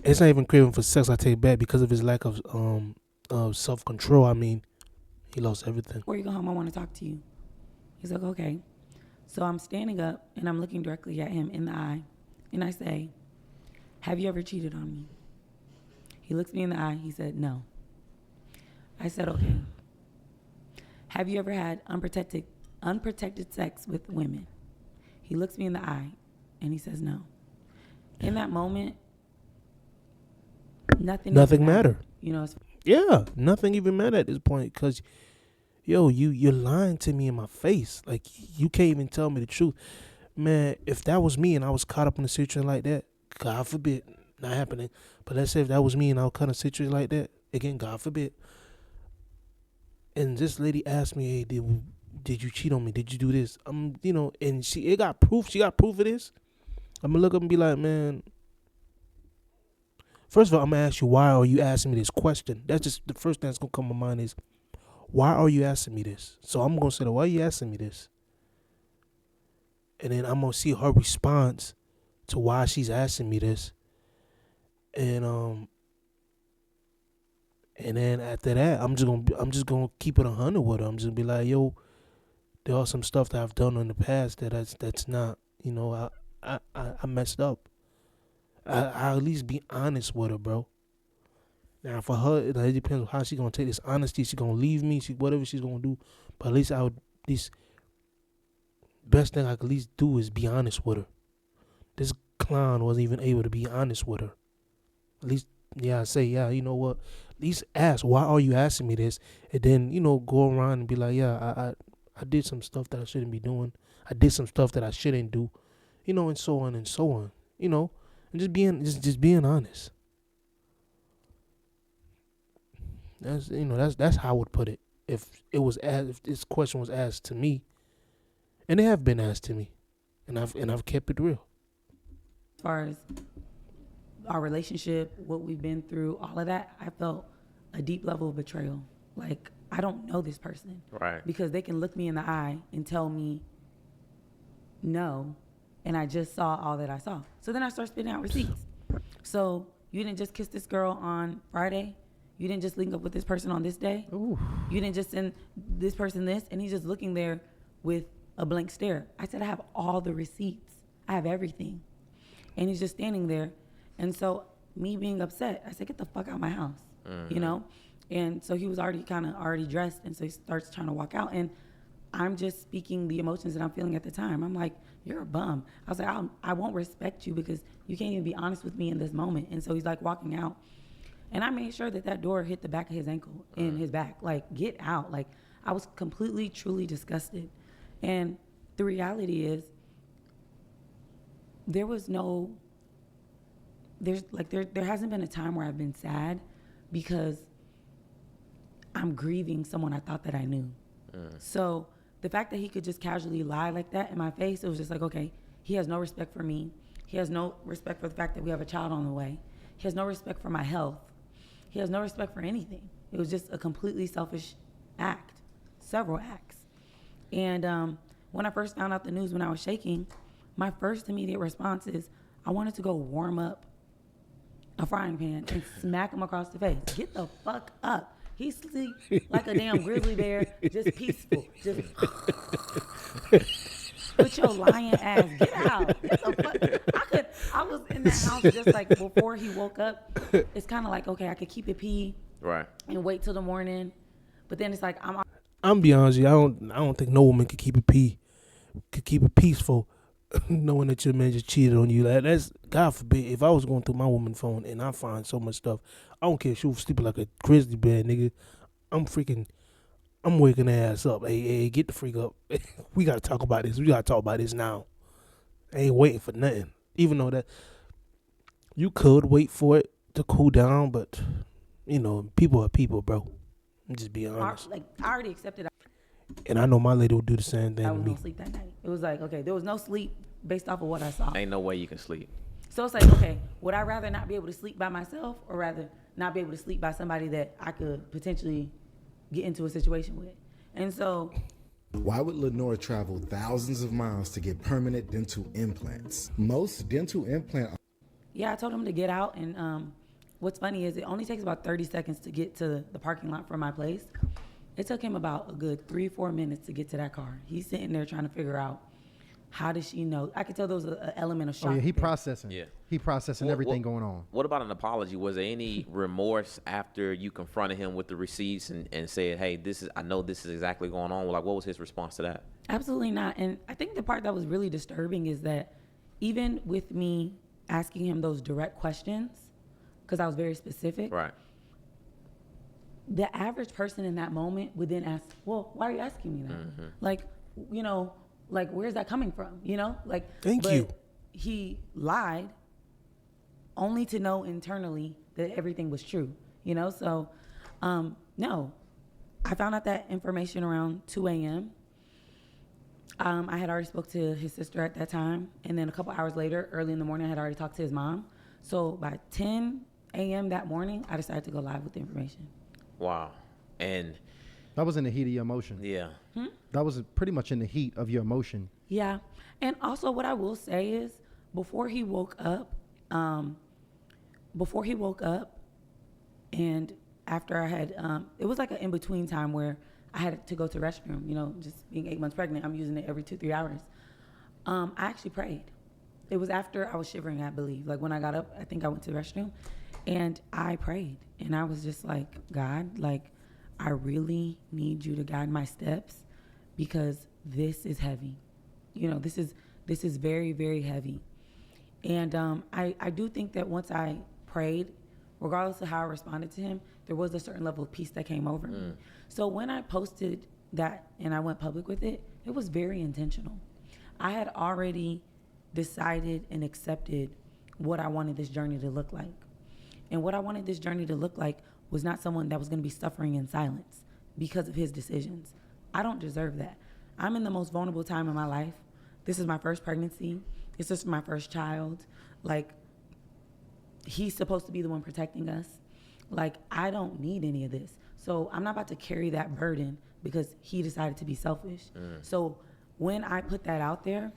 S1: It's not even craving for sex. I take it back, because of his lack of self-control. I mean, he lost everything.
S4: Before you go home, I want to talk to you. He's like, "Okay." So I'm standing up, and I'm looking directly at him in the eye, and I say, "Have you ever cheated on me?" He looks me in the eye. He said, "No." I said, "Okay. Have you ever had unprotected sex with women?" He looks me in the eye, and he says, "No." In that moment, nothing
S1: mattered. Yeah, nothing even mattered at this point, because, you're lying to me in my face. Like, you can't even tell me the truth. Man, if that was me and I was caught up in a situation like that, God forbid, not happening. But let's say if that was me and I was caught in a situation like that, again, God forbid. And this lady asked me, "Hey, did you cheat on me? Did you do this?" And she got proof of this. I'm gonna look up and be like, "Man, first of all, I'm gonna ask you, why are you asking me this question?" That's just the first thing that's gonna come to my mind is, why are you asking me this? So I'm gonna say, why are you asking me this? And then I'm gonna see her response to why she's asking me this. And then after that, I'm just gonna keep it 100 with her. I'm just gonna be like, "Yo, there are some stuff that I've done in the past that's not, I messed up." I at least be honest with her, bro. Now for her, it depends on how she's gonna take this honesty. She's gonna leave me, whatever she's gonna do. But at least best thing I could at least do is be honest with her. This clown wasn't even able to be honest with her. At least I say, yeah, you know what? At least ask, why are you asking me this? And then, go around and be like, yeah, I did some stuff that I shouldn't be doing. I did some stuff that I shouldn't do, and so on and so on, and just being honest. That's how I would put it. If this question was asked to me, and they have been asked to me, and I've kept it real.
S4: As far as our relationship, what we've been through, all of that, I felt a deep level of betrayal. Like, I don't know this person.
S5: Right.
S4: Because they can look me in the eye and tell me no, and I just saw all that I saw. So then I start spitting out receipts. So you didn't just kiss this girl on Friday? You didn't just link up with this person on this day?
S6: Ooh.
S4: You didn't just send this person this? And he's just looking there with a blank stare. I said, I have all the receipts. I have everything. And he's just standing there. And so me being upset, I said, get the fuck out of my house, And so he was already dressed. And so he starts trying to walk out. And I'm just speaking the emotions that I'm feeling at the time. I'm like, you're a bum. I was like, I won't respect you because you can't even be honest with me in this moment. And so he's like walking out. And I made sure that door hit the back of his ankle and his back. Like, get out. Like, I was completely, truly disgusted. And the reality is, there hasn't been a time where I've been sad because I'm grieving someone I thought that I knew. So the fact that he could just casually lie like that in my face, it was just like, okay, he has no respect for me. He has no respect for the fact that we have a child on the way. He has no respect for my health. He has no respect for anything. It was just a completely selfish act, several acts. And when I first found out the news when I was shaking, my first immediate response is, I wanted to go warm up a frying pan and smack him across the face. Get the fuck up. He sleeps like a damn grizzly bear, just peaceful. Just put your lying ass, get out. Get the fuck. I was in the house just like before he woke up. It's kind of like, okay, I could keep it pee,
S5: right,
S4: and wait till the morning. But then it's like
S1: I'm be honest with you, I don't think no woman could keep it peaceful, knowing that your man just cheated on you. Like, that's, God forbid, if I was going through my woman's phone and I find so much stuff, I don't care if she was sleeping like a grizzly bear, nigga. I'm waking her ass up. Hey, get the freak up. We gotta talk about this. We gotta talk about this now. I ain't waiting for nothing. Even though that you could wait for it to cool down, but people are people, bro. I'm just being honest.
S4: I already accepted.
S1: And I know my lady will do the same thing
S4: I
S1: to
S4: was
S1: me.
S4: gonna sleep that night. It was like, okay, there was no sleep based off of what I saw.
S5: Ain't no way you can sleep.
S4: So it's like, okay, would I rather not be able to sleep by myself or rather not be able to sleep by somebody that I could potentially get into a situation with? And so,
S11: why would Lenore travel thousands of miles to get permanent dental implants? Most dental implant.
S4: Yeah, I told him to get out. And what's funny is it only takes about 30 seconds to get to the parking lot from my place. It took him about a good 3-4 minutes to get to that car. He's sitting there trying to figure out, how does she know? I could tell there was an element of shock.
S6: Oh yeah, he
S4: there.
S6: processing. Yeah, he processing everything going on.
S5: What about an apology? Was there any remorse after you confronted him with the receipts and said, "Hey, I know this is exactly going on"? Like, what was his response to that?
S4: Absolutely not. And I think the part that was really disturbing is that even with me asking him those direct questions, because I was very specific,
S5: right?
S4: The average person in that moment would then ask, "Well, why are you asking me that?
S5: Mm-hmm.
S4: Like, where's that coming from?
S1: Thank you.
S4: He lied only to know internally that everything was true, So, no, I found out that information around 2 a.m. I had already spoke to his sister at that time. And then a couple hours later, early in the morning, I had already talked to his mom. So by 10 a.m. that morning, I decided to go live with the information.
S5: Wow. And
S6: that was in the heat of your emotion.
S5: Yeah.
S6: That was pretty much in the heat of your emotion.
S4: Yeah. And also what I will say is before he woke up and after I had, it was like an in-between time where I had to go to the restroom, just being 8 months pregnant, I'm using it every 2-3 hours. I actually prayed. It was after I was shivering, I believe. Like when I got up, I think I went to the restroom and I prayed and I was just like, God, like, I really need you to guide my steps because this is heavy. This is very, very heavy. And I do think that once I prayed regardless of how I responded to him, there was a certain level of peace that came over me. So when I posted that and I went public with it, it was very intentional. I had already decided and accepted what I wanted this journey to look like. And what I wanted this journey to look like was not someone that was going to be suffering in silence because of his decisions. I don't deserve that. I'm in the most vulnerable time in my life. This is my first pregnancy. This is my first child. Like, he's supposed to be the one protecting us. Like, I don't need any of this. So I'm not about to carry that burden because he decided to be selfish. So when I put that out there,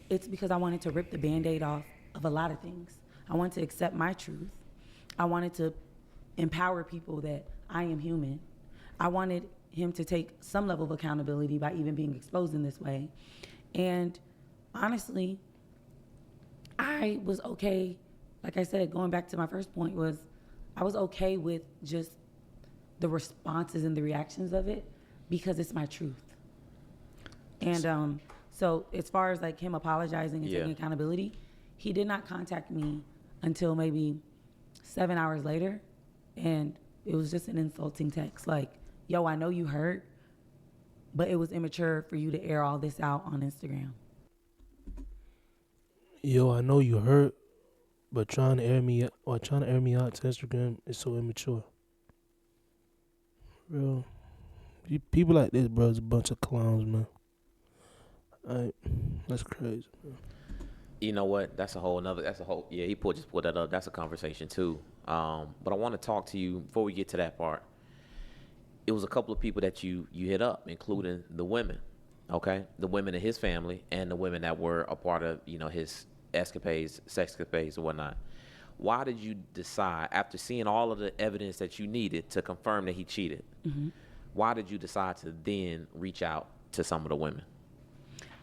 S4: it's because I wanted to rip the Band-Aid off of a lot of things. I wanted to accept my truth. I wanted to empower people that I am human. I wanted him to take some level of accountability by even being exposed in this way. And honestly, I was okay. Like I said, going back to my first point, was I was okay with just the responses and the reactions of it because it's my truth. And so as far as like him apologizing and taking accountability, he did not contact me until maybe 7 hours later. And it was just an insulting text like, yo, I know you hurt, but it was immature for you to air all this out on Instagram.
S1: Yo, I know you hurt, but trying to air me out to Instagram is so immature. Bro, people like this, bro, is a bunch of clowns, man. That's crazy, man.
S5: You know what? Yeah, he just pulled that up. That's a conversation too. But I want to talk to you before we get to that part. It was a couple of people that you hit up, including the women, okay? The women in his family and the women that were a part of, his escapades, sexcapades and whatnot. Why did you decide, after seeing all of the evidence that you needed to confirm that he cheated, why did you decide to then reach out to some of the women?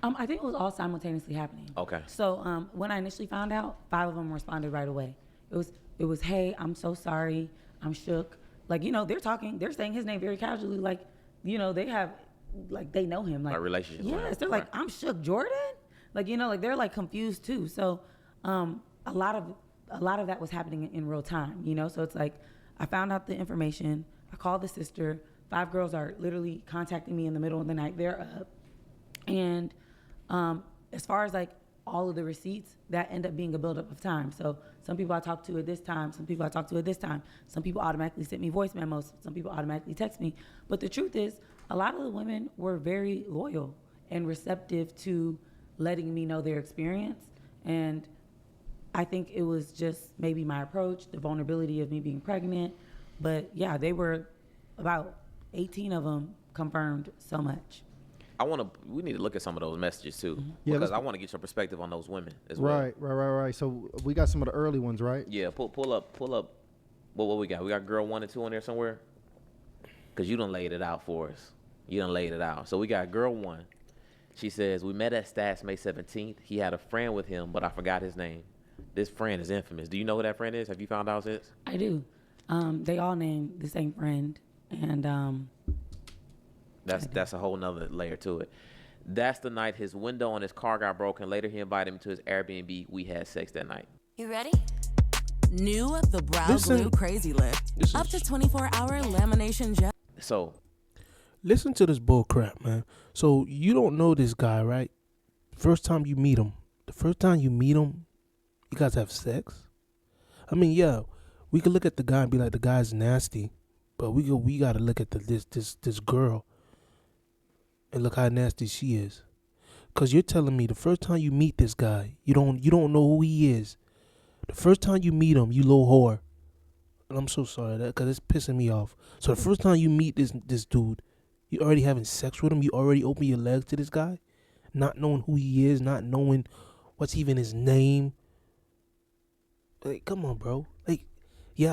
S4: I think it was all simultaneously happening.
S5: Okay.
S4: So when I initially found out, 5 of them responded right away. It was, hey, I'm so sorry, I'm shook. Like, they're saying his name very casually, like, they have, like, they know him. Like,
S5: a relationship.
S4: Yes, they're like, I'm shook, Jordan? Like, like, they're, like, confused, too. So a lot of that was happening in real time, So it's like, I found out the information. I called the sister. 5 girls are literally contacting me in the middle of the night. They're up. And as far as, like, all of the receipts, that end up being a buildup of time. So some people I talked to at this time, some people I talked to at this time, some people automatically sent me voice memos, some people automatically text me. But the truth is, a lot of the women were very loyal and receptive to letting me know their experience. And I think it was just maybe my approach, the vulnerability of me being pregnant. But yeah, they were about 18 of them confirmed so much.
S5: We need to look at some of those messages too,
S6: Yeah,
S5: because I want to get your perspective on those women as well.
S6: Right. So we got some of the early ones, right?
S5: Yeah, pull up. What we got? We got girl 1 and 2 on there somewhere. Cause you done laid it out for us. So we got girl 1. She says, we met at Stats May 17th. He had a friend with him, but I forgot his name. This friend is infamous. Do you know who that friend is? Have you found out since?
S4: I do. They all named the same friend, and
S5: That's a whole nother layer to it. That's the night his window on his car got broken. Later, he invited me to his Airbnb. We had sex that night.
S12: You ready? New the Brow Glue Crazy Lift. Up to 24-hour lamination gel.
S5: So,
S1: listen to this bull crap, man. So you don't know this guy, right? The first time you meet him, you guys have sex? I mean, yeah, we could look at the guy and be like, the guy's nasty, but we gotta look at this girl and look how nasty she is. Cause you're telling me the first time you meet this guy, you don't know who he is. The first time you meet him, you little whore. And I'm so sorry that, cause it's pissing me off. So the first time you meet this dude, you already having sex with him. You already open your legs to this guy, not knowing who he is, not knowing what's even his name. Like, come on, bro. Like, we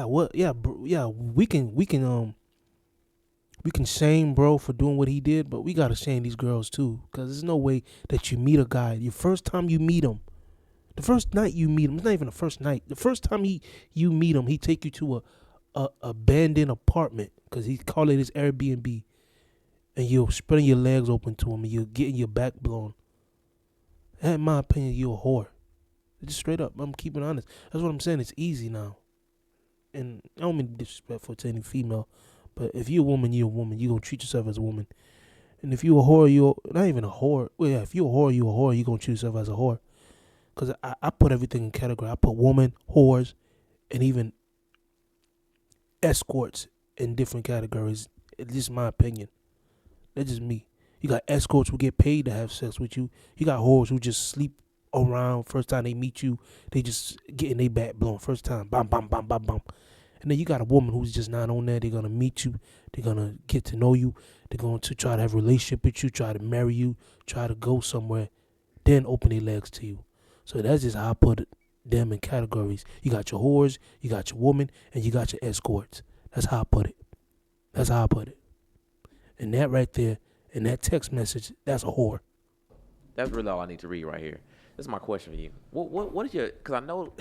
S1: can shame bro for doing what he did, but we gotta shame these girls too, cause there's no way that you meet a guy, your first time you meet him, the first night you meet him, it's not even the first night. The first time you meet him, he take you to a abandoned apartment, cause he call it his Airbnb, and you're spreading your legs open to him, and you're getting your back blown. In my opinion, you're a whore. Just straight up, I'm keeping honest. That's what I'm saying. It's easy now. and I don't mean disrespectful to any female, but if you're a woman, you're a woman. You're going to treat yourself as a woman. And if you're a whore, you're not even a whore. Well, yeah, if you're a whore, you're a whore. You're going to treat yourself as a whore. Because I put everything in category. I put woman, whores, and even escorts in different categories. It's just my opinion. That's just me. You got escorts who get paid to have sex with you. You got whores who just sleep around. First time they meet you, they just getting their back blown. First time, bam, bam, bam, bam, bam. And then you got a woman who's just not on there. They're going to meet you. They're going to get to know you. They're going to try to have a relationship with you, try to marry you, try to go somewhere, then open their legs to you. So that's just how I put them in categories. You got your whores, you got your woman, and you got your escorts. That's how I put it. That's how I put it. And that right there, and that text message, that's a whore.
S5: That's really all I need to read right here. This is my question for you. What is your, because I know,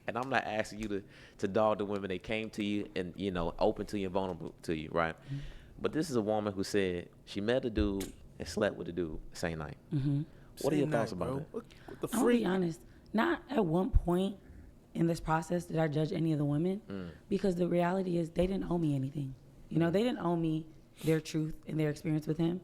S5: and I'm not asking you to dog the women that came to you and, you know, open to you and vulnerable to you, right? Mm-hmm. But this is a woman who said she met a dude and slept with a dude the same night. Mm-hmm. What are your thoughts about that?
S4: I'll be honest, not at one point in this process did I judge any of the women, because the reality is they didn't owe me anything. You know, they didn't owe me their truth and their experience with him.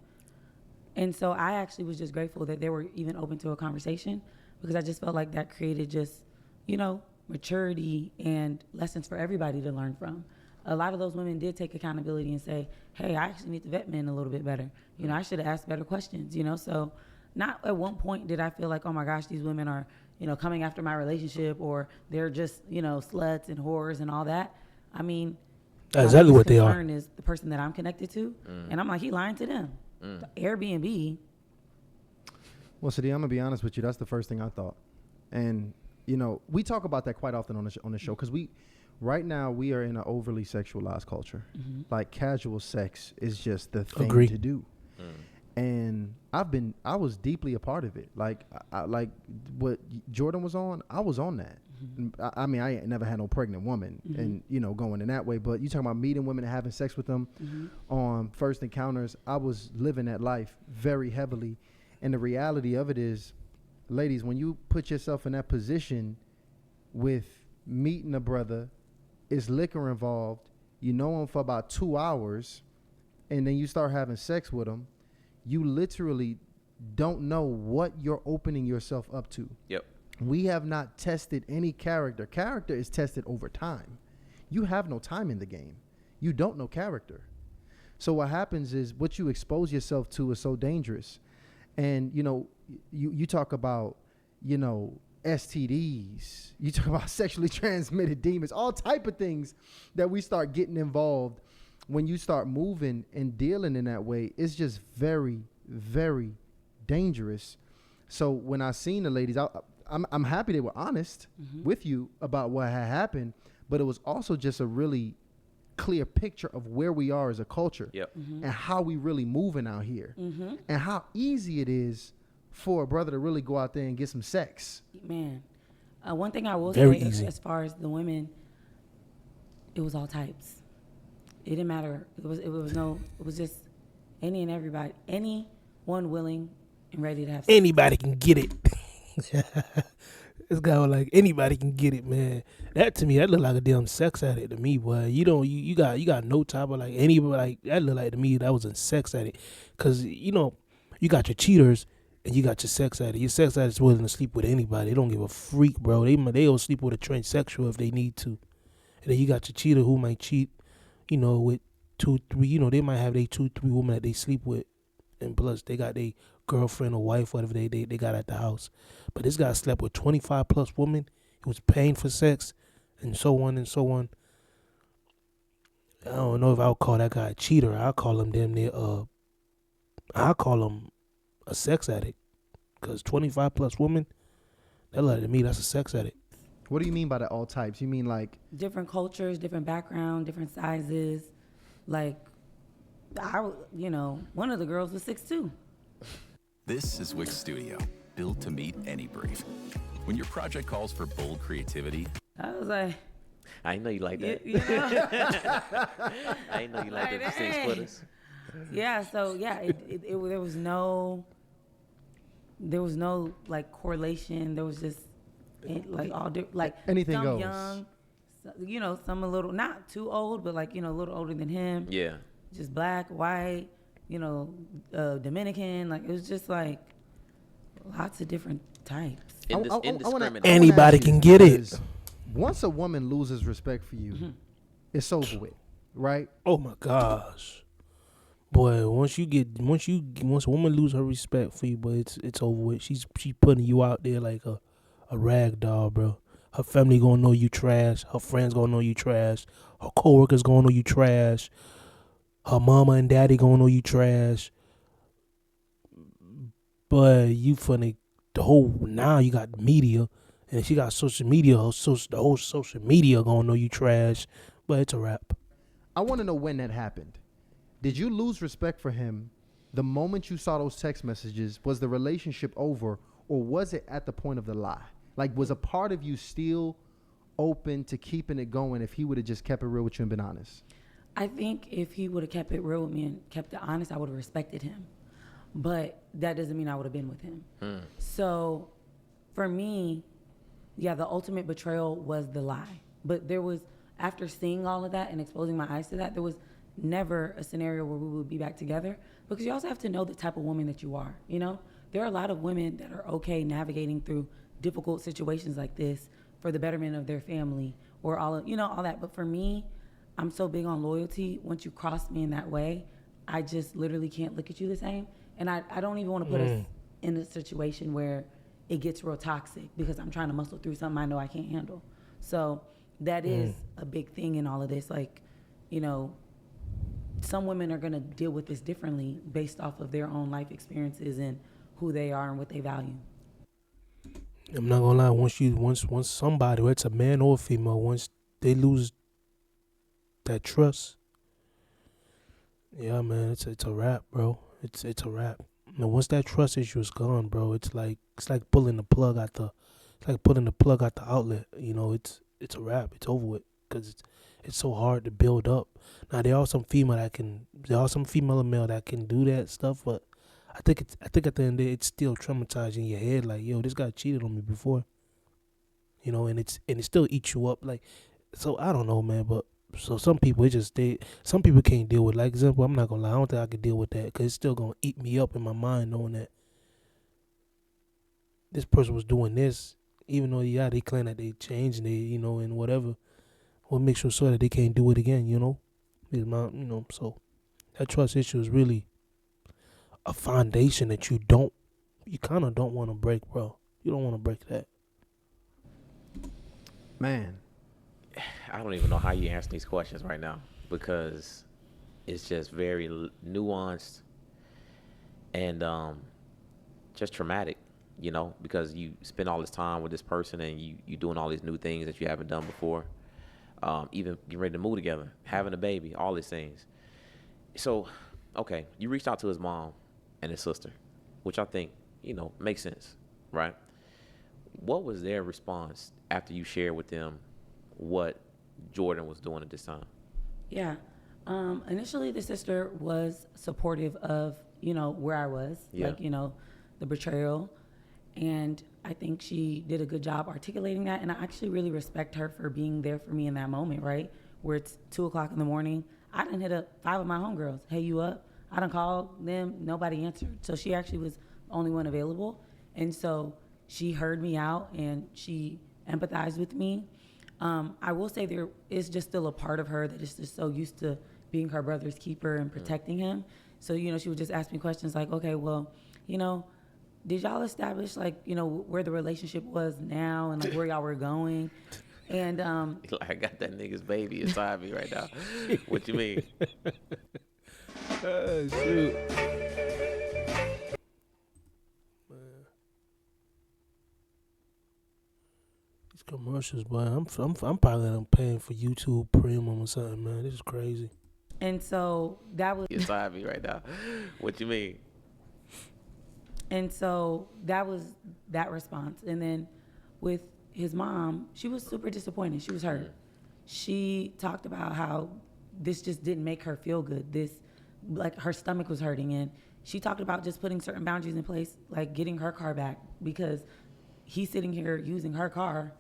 S4: And so I actually was just grateful that they were even open to a conversation, because I just felt like that created just, you know, maturity and lessons for everybody to learn from. A lot of those women did take accountability and say, hey, I actually need to vet men a little bit better. You know, I should have asked better questions, you know. So not at one point did I feel like, oh my gosh, these women are, you know, coming after my relationship, or they're just, you know, sluts and whores and all that. I mean,
S1: that's exactly what they are.
S4: Concern is the person that I'm connected to. And I'm like, he lying to them. The Airbnb.
S6: Well, Sadi, I'm gonna be honest with you. That's the first thing I thought, and you know, we talk about that quite often on the show, because right now we are in an overly sexualized culture. Mm-hmm. Like casual sex is just the thing to do, and I was deeply a part of it. Like I like what Jordan was on. I was on that. Mm-hmm. I mean, I ain't never had no pregnant woman, and you know, going in that way. But you talking about meeting women and having sex with them on first encounters. I was living that life very heavily, and the reality of it is, ladies, when you put yourself in that position with meeting a brother, is liquor involved. You know him for about 2 hours, and then you start having sex with him. You literally don't know what you're opening yourself up to.
S5: Yep.
S6: We have not tested any character. Character is tested over time. You have no time in the game. You don't know character. So what happens is what you expose yourself to is so dangerous. And, you know, you talk about, you know, STDs. You talk about sexually transmitted demons, all type of things that we start getting involved when you start moving and dealing in that way. It's just very, very dangerous. So when I seen the ladies, I'm happy they were honest with you about what had happened, but it was also just a really clear picture of where we are as a culture and how we really moving out here and how easy it is for a brother to really go out there and get some sex.
S4: Man, one thing I will
S1: Very
S4: say
S1: easy.
S4: as far as the women, it was all types. It didn't matter. It was just any and everybody, anyone willing and ready to have sex.
S1: Anybody can get it. This guy was like, anybody can get it, man. That to me, that look like a damn sex addict to me, boy. You got no type of like anybody, like that look like to me that was a sex addict. Cause you know, you got your cheaters and you got your sex addict. Your sex addict's willing to sleep with anybody. They don't give a freak, bro. They'll sleep with a transsexual if they need to. And then you got your cheater who might cheat, you know, with 2, 3, you know, they might have they 2, 3 women that they sleep with, and plus they got their girlfriend or wife, whatever they got at the house. But this guy slept with 25 plus women. He was paying for sex, and so on and so on. I don't know if I would call that guy a cheater. I'll call him damn near I'll call him a sex addict. Because 25 plus women, that like to me, that's a sex addict.
S6: What do you mean by the all types? You mean like
S4: different cultures, different background, different sizes. Like, one of the girls was 6'2".
S3: This is Wix Studio, built to meet any brief. When your project calls for bold creativity,
S4: I was like,
S5: I didn't know you like that. I didn't know you like the 6-footers.
S4: Yeah, so yeah, there was no like correlation. There was just like all like
S6: anything
S4: some
S6: goes.
S4: Young, you know, some a little, not too old, but like, you know, a little older than him.
S5: Yeah.
S4: Just black, white, you know, Dominican. Like, it was just like lots of different types.
S1: Anybody can get it.
S6: Once a woman loses respect for you, it's over with, right?
S1: Oh my gosh, boy! Once a woman lose her respect for you, boy, it's over with. She's putting you out there like a rag doll, bro. Her family gonna know you trash. Her friends gonna know you trash. Her coworkers gonna know you trash. Her mama and daddy gonna know you trash. But you funny. Now you got media, and she got social media. The whole social media gonna know you trash, but it's a wrap.
S6: I want to know when that happened. Did you lose respect for him the moment you saw those text messages? Was the relationship over, or was it at the point of the lie? Like, was a part of you still open to keeping it going if he would have just kept it real with you and been honest?
S4: I think if he would have kept it real with me and kept it honest, I would have respected him. But that doesn't mean I would have been with him. So for me, yeah, the ultimate betrayal was the lie. But there was, after seeing all of that and exposing my eyes to that, there was never a scenario where we would be back together, because you also have to know the type of woman that you are, you know? There are a lot of women that are okay navigating through difficult situations like this for the betterment of their family or all of, you know, all that. But for me, I'm so big on loyalty. Once you cross me in that way, I just literally can't look at you the same. And I don't even want to put us in a situation where it gets real toxic because I'm trying to muscle through something I know I can't handle. So that is a big thing in all of this. Like, you know, some women are going to deal with this differently based off of their own life experiences and who they are and what they value.
S1: I'm not gonna lie. Once somebody, whether it's a man or a female, once they lose that trust, yeah, man, it's a wrap, bro. It's a wrap. And once that trust issue is gone, bro, it's like pulling the plug out the outlet. You know, it's a wrap. It's over with, because it's so hard to build up. Now there are some female or male that can do that stuff, but I think at the end of the day, it's still traumatizing your head. Like, yo, this guy cheated on me before, you know, and it still eats you up. Like, so I don't know, man, but so some people some people can't deal with. Like, example, I'm not gonna lie, I don't think I could deal with that, because it's still gonna eat me up in my mind knowing that this person was doing this, even though they claim that they changed and they, you know, and whatever. What makes sure that they can't do it again, you know? So that trust issue is really a foundation that you kind of don't want to break, bro. You don't want to break that.
S6: Man,
S5: I don't even know how you answer these questions right now, because it's just very nuanced and just traumatic, you know, because you spend all this time with this person and you doing all these new things that you haven't done before, even getting ready to move together, having a baby, all these things. So, okay, you reached out to his mom and his sister, which I think, you know, makes sense, right? What was their response after you shared with them what Jordan was doing at this time?
S4: Yeah. Initially, the sister was supportive of, you know, where I was, like, you know, the betrayal. And I think she did a good job articulating that. And I actually really respect her for being there for me in that moment, right? Where it's 2:00 in the morning. I done hit up 5 of my homegirls. Hey, you up? I done called them. Nobody answered. So she actually was the only one available. And so she heard me out and she empathized with me. I will say there is just still a part of her that is just so used to being her brother's keeper and protecting him. So, you know, she would just ask me questions like, okay, well, you know, did y'all establish, like, you know, where the relationship was now and like where y'all were going? And
S5: I got that nigga's baby inside me right now. What you mean?
S1: Oh, shoot. These commercials, boy, I'm probably paying for YouTube Premium or something, man. This is crazy.
S4: And so that was
S5: inside me right now. What you mean?
S4: And so that was that response. And then with his mom, she was super disappointed. She was hurt. She talked about how this just didn't make her feel good. This, like, her stomach was hurting. And she talked about just putting certain boundaries in place, like getting her car back, because he's sitting here using her car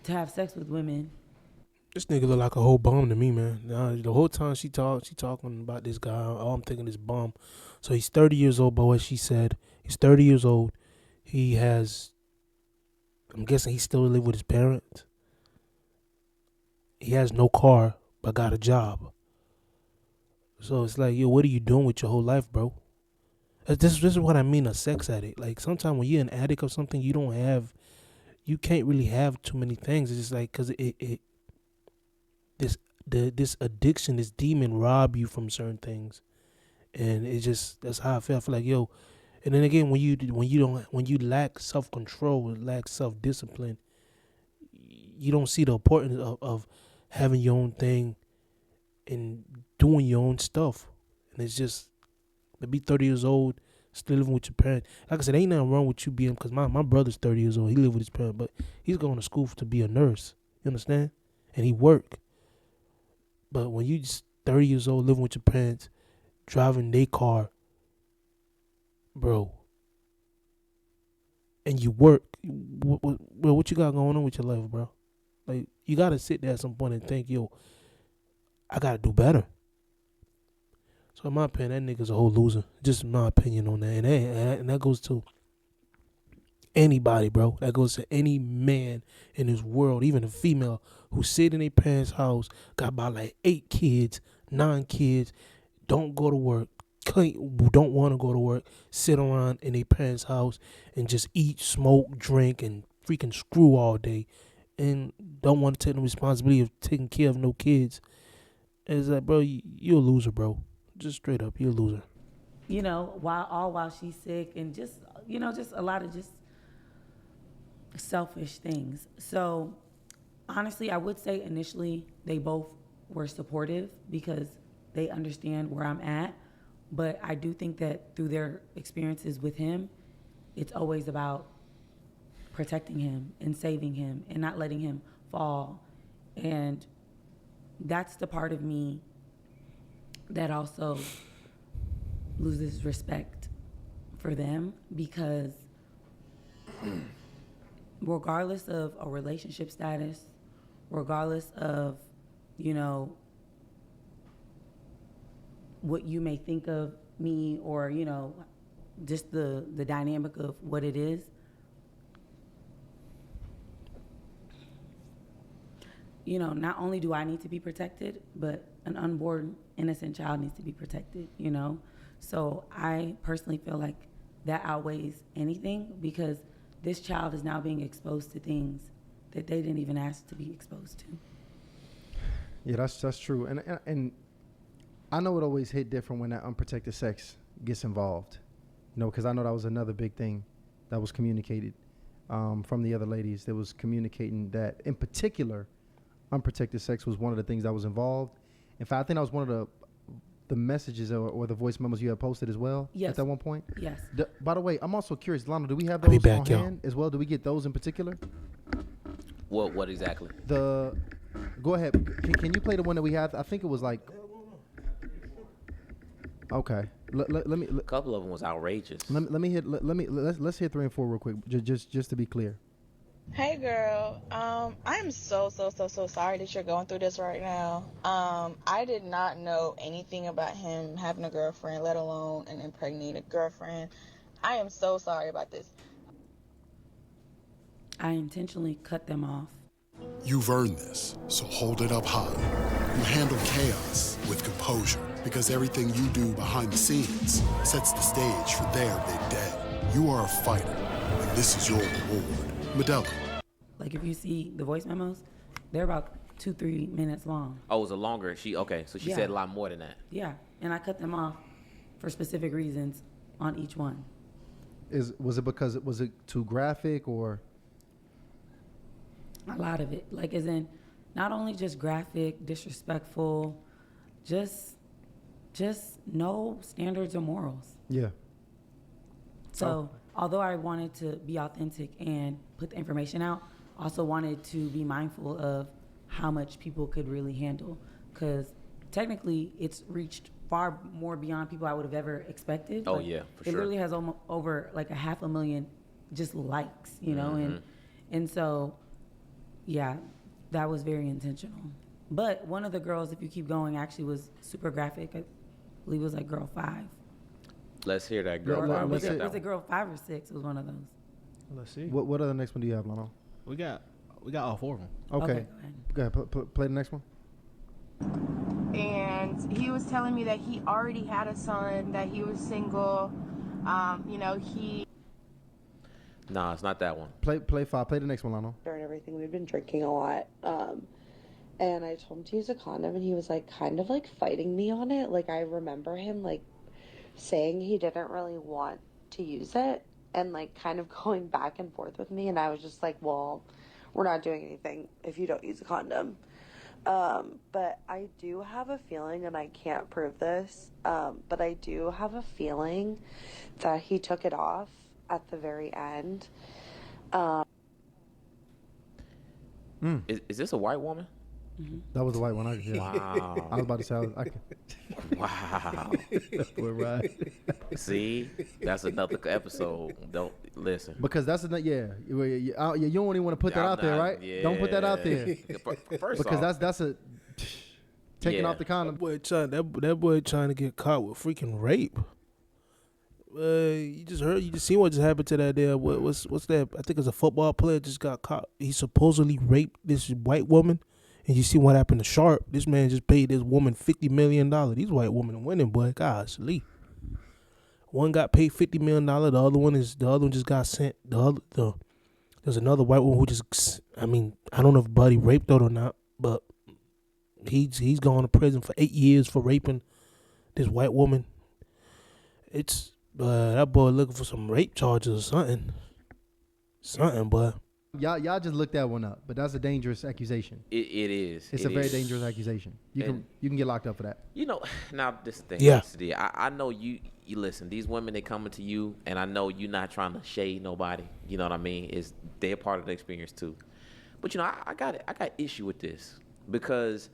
S4: to have sex with women.
S1: This nigga look like a whole bum to me, man. The whole time she talking about this guy. All I'm thinking is bum. So he's 30 years old, by what she said. He's 30 years old. He has, I'm guessing he still live with his parents. He has no car, but got a job. So it's like, yo, what are you doing with your whole life, bro? This is what I mean, a sex addict. Like, sometimes when you're an addict of something, you can't really have too many things. It's just like, because this addiction, this demon rob you from certain things. And it just, that's how I feel. I feel like, yo, and then again, when you lack self-control, lack self-discipline, you don't see the importance of having your own thing and doing your own stuff. And it's just, to be 30 years old, still living with your parents. Like I said, ain't nothing wrong with you being, because my brother's 30 years old. He live with his parents, but he's going to school to be a nurse. You understand? And he work. But when you just 30 years old, living with your parents, driving their car, bro, and you work, what you got going on with your life, bro? Like, you got to sit there at some point and think, yo, I got to do better. So in my opinion, that nigga's a whole loser. Just my opinion on that. And that goes to anybody, bro. That goes to any man in this world, even a female who sit in their parents' house, got about like 8 kids, 9 kids, don't go to work, don't want to go to work, sit around in their parents' house and just eat, smoke, drink, and freaking screw all day, and don't want to take the responsibility of taking care of no kids. It's like, bro, you're a loser, bro. Just straight up, you're a loser.
S4: You know, while she's sick, and just, you know, just a lot of just selfish things. So honestly, I would say initially they both were supportive because they understand where I'm at. But I do think that through their experiences with him, it's always about protecting him and saving him and not letting him fall. And that's the part of me that also loses respect for them, because regardless of a relationship status, regardless of, you know, what you may think of me, or, you know, just the dynamic of what it is, you know, not only do I need to be protected, but an unborn innocent child needs to be protected, you know? So I personally feel like that outweighs anything, because this child is now being exposed to things that they didn't even ask to be exposed to.
S6: Yeah, that's true. And I know it always hit different when that unprotected sex gets involved, you know, because I know that was another big thing that was communicated from the other ladies. That was communicating that, in particular, unprotected sex was one of the things that was involved. In fact, I think that was one of the messages or the voice memos you had posted as well. Yes. At that one point.
S4: Yes.
S6: By the way, I'm also curious, Lionel, do we have those on hand as well? Do we get those in particular?
S5: What exactly?
S6: Go ahead. Can you play the one that we have? I think it was like. Okay. Let me.
S5: A couple of them was outrageous.
S6: Let's hit 3 and 4 real quick, just to be clear.
S13: Hey girl, I'm so sorry that you're going through this right now. I did not know anything about him having a girlfriend, let alone an impregnated girlfriend. I am so sorry about this.
S4: I intentionally cut them off.
S14: You've earned this, so hold it up high. You handle chaos with composure, because everything you do behind the scenes sets the stage for their big day. You are a fighter, and this is your reward. Modelo.
S4: Like, if you see the voice memos, they're about 2-3 minutes long.
S5: Oh, it was a longer. So she said a lot more than that.
S4: Yeah, and I cut them off for specific reasons on each one.
S6: Was it too graphic, or?
S4: A lot of it, like, as in, not only just graphic, disrespectful, just no standards or morals.
S6: Yeah.
S4: So, although I wanted to be authentic and put the information out, I also wanted to be mindful of how much people could really handle, because technically it's reached far more beyond people I would have ever expected.
S5: Oh,
S4: like,
S5: yeah, for
S4: it
S5: sure.
S4: literally has over like 500,000 just likes, you know,
S5: Mm-hmm.
S4: and so, yeah, that was very intentional. But one of the girls, if you keep going, actually was super graphic. I believe it was like girl 5.
S5: Let's hear that girl.
S4: Was it girl 5 or 6? It was one of those.
S6: Let's see. What other next one do you have, Lano?
S15: We got all 4 of them.
S6: Okay. Go ahead. Play the next one.
S16: And he was telling me that he already had a son, that he was single. He.
S5: Nah, it's not that one.
S6: Play 5. Play the next one, Lano.
S2: And everything, we'd been drinking a lot. And I told him to use a condom, and he was like kind of like fighting me on it. Like I remember him like saying he didn't really want to use it and like kind of going back and forth with me. And I was just like, well, we're not doing anything if you don't use a condom. But I do have a feeling, and I can't prove this, but I do have a feeling that he took it off at the very end.
S5: Is this a white woman?
S4: Mm-hmm.
S6: That was the white one.
S5: Wow.
S6: I was about to say.
S5: Wow.
S6: We're right.
S5: See, that's another episode. Don't listen.
S6: Because that's another. You don't even want to put that out there, right?
S5: Yeah.
S6: Don't put that out there.
S5: First
S6: because
S5: off,
S6: that's a taking off the condom.
S1: That boy trying to get caught with freaking rape. You just seen what just happened to that there. What's that? I think it's a football player just got caught. He supposedly raped this white woman. And you see what happened to Sharp. This man just paid this woman $50 million. These white women are winning, boy. Gosh, Lee. One got paid $50 million. The other one just got sent. There's another white one who just, I don't know if Buddy raped her or not, but he's gone to prison for 8 years for raping this white woman. It's that boy looking for some rape charges or something. Something, boy.
S6: Y'all just looked that one up, but that's a dangerous accusation.
S5: It is.
S6: It's a very dangerous accusation. You can get locked up for that.
S5: Now this is the thing.
S6: Yeah.
S5: I know you listen. These women, they coming to you, and I know you're not trying to shade nobody. You know what I mean? They're part of the experience too. But I got issue with this because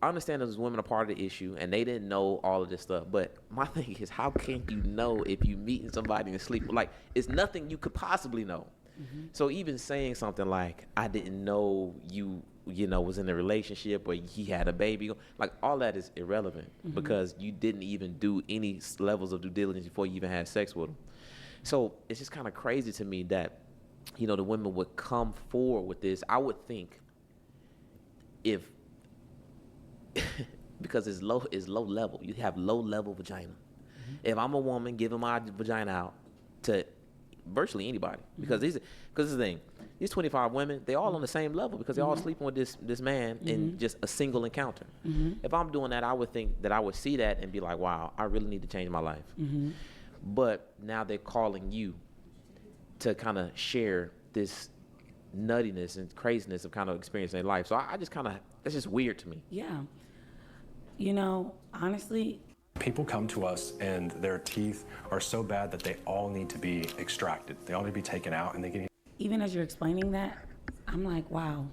S5: I understand those women are part of the issue, and they didn't know all of this stuff. But my thing is, how can you know if you meeting somebody and sleep? Like, it's nothing you could possibly know. Mm-hmm. So even saying something like, I didn't know you was in a relationship or he had a baby, like all that is irrelevant because you didn't even do any levels of due diligence before you even had sex with him. So it's just kind of crazy to me that, the women would come forward with this. I would think if, because it's low level, you have low level vagina. Mm-hmm. If I'm a woman giving my vagina out to virtually anybody, because this is the thing, these 25 women, they all on the same level because they're all sleeping with this man in just a single encounter. If I'm doing that, I would think that I would see that and be like, wow, I really need to change my life. But now they're calling you to kind of share this nuttiness and craziness of kind of experiencing life. So I just that's just weird to me.
S4: Yeah. Honestly,
S8: People come to us and their teeth are so bad that they all need to be extracted. They all need to be taken out, and they can.
S4: Even as you're explaining that, I'm like, wow.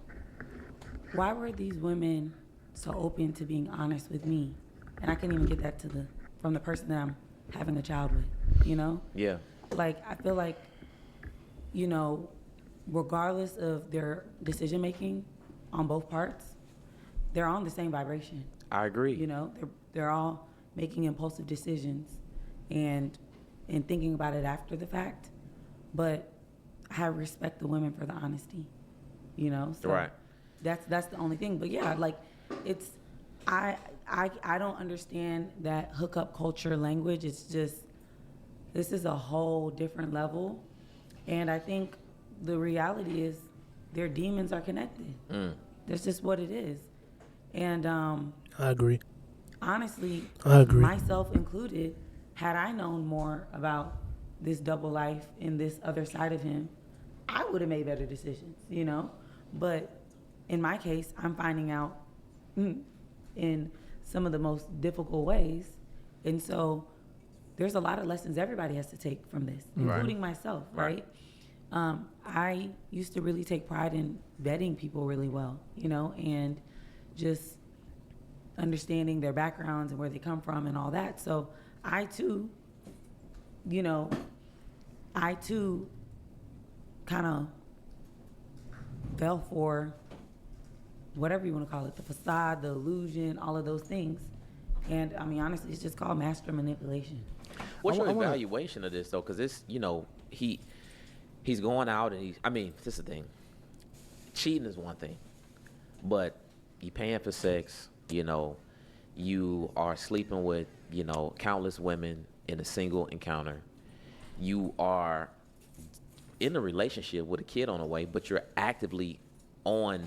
S4: Why were these women so open to being honest with me? And I couldn't even get that from the person that I'm having a child with,
S5: Yeah.
S4: Like, I feel like, regardless of their decision making on both parts, they're on the same vibration.
S5: I agree.
S4: They're all making impulsive decisions and thinking about it after the fact. But I respect the women for the honesty, So
S5: right.
S4: That's the only thing. But yeah, like it's I don't understand that hookup culture language. It's just this is a whole different level. And I think the reality is their demons are connected. That's just what it is. And
S1: I agree.
S4: Honestly,
S1: I agree.
S4: Myself included, had I known more about this double life and this other side of him, I would have made better decisions, But in my case, I'm finding out in some of the most difficult ways. And so there's a lot of lessons everybody has to take from this, including myself, right? I used to really take pride in vetting people really well, and just understanding their backgrounds and where they come from and all that. So I too kind of fell for whatever you want to call it, the facade, the illusion, all of those things. And I mean, honestly, it's just called master manipulation.
S5: What's your evaluation of this though? Because it's, you know, he's going out and this is the thing. Cheating is one thing, but you paying for sex, you know, you are sleeping with, you know, countless women in a single encounter. You are in a relationship with a kid on the way, but you're actively on,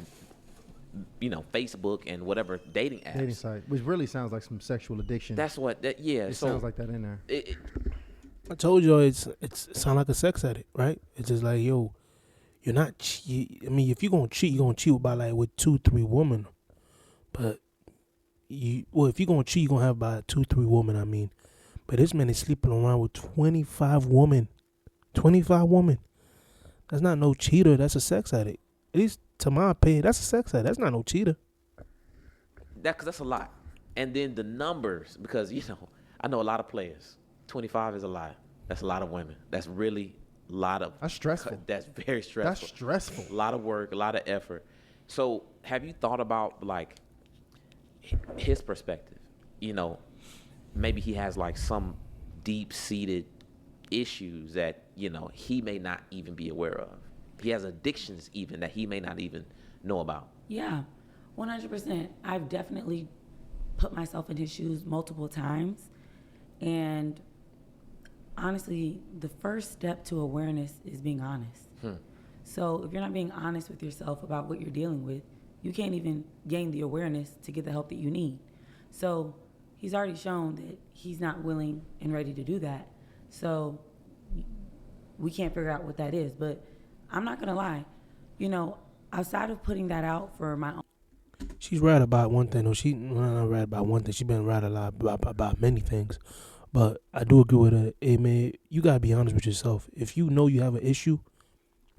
S5: you know, Facebook and whatever dating apps.
S6: Dating site, which really sounds like some sexual addiction.
S5: That's what, yeah.
S6: It sounds like that in there.
S1: I told you it sound like a sex addict, right? It's just like, yo, you're not. I mean, if you're gonna cheat, you're gonna cheat with 2-3 women. But if you're gonna cheat, you're gonna have about 2-3 women. I mean, but this man is sleeping around with 25 women. 25 women. That's not no cheater. That's a sex addict. At least to my opinion, that's a sex addict. That's not no cheater.
S5: Because that's a lot. And then the numbers, because, you know, I know a lot of players. 25 is a lot. That's a lot of women. That's really a lot of.
S6: That's stressful.
S5: That's very stressful.
S6: That's stressful.
S5: A lot of work, a lot of effort. So have you thought about, like, his perspective? You know, maybe he has, like, some deep-seated issues that, you know, he may not even be aware of. He has addictions even that he may not even know about.
S4: Yeah, 100%. I've definitely put myself in his shoes multiple times. And honestly, the first step to awareness is being honest. So if you're not being honest with yourself about what you're dealing with, you can't even gain the awareness to get the help that you need. So he's already shown that he's not willing and ready to do that. So we can't figure out what that is. But I'm not going to lie. You know, outside of putting that out for my own.
S1: She's right about one thing. She's not right about one thing. She's been right a lot about many things. But I do agree with her. Hey, man, you got to be honest with yourself. If you know you have an issue,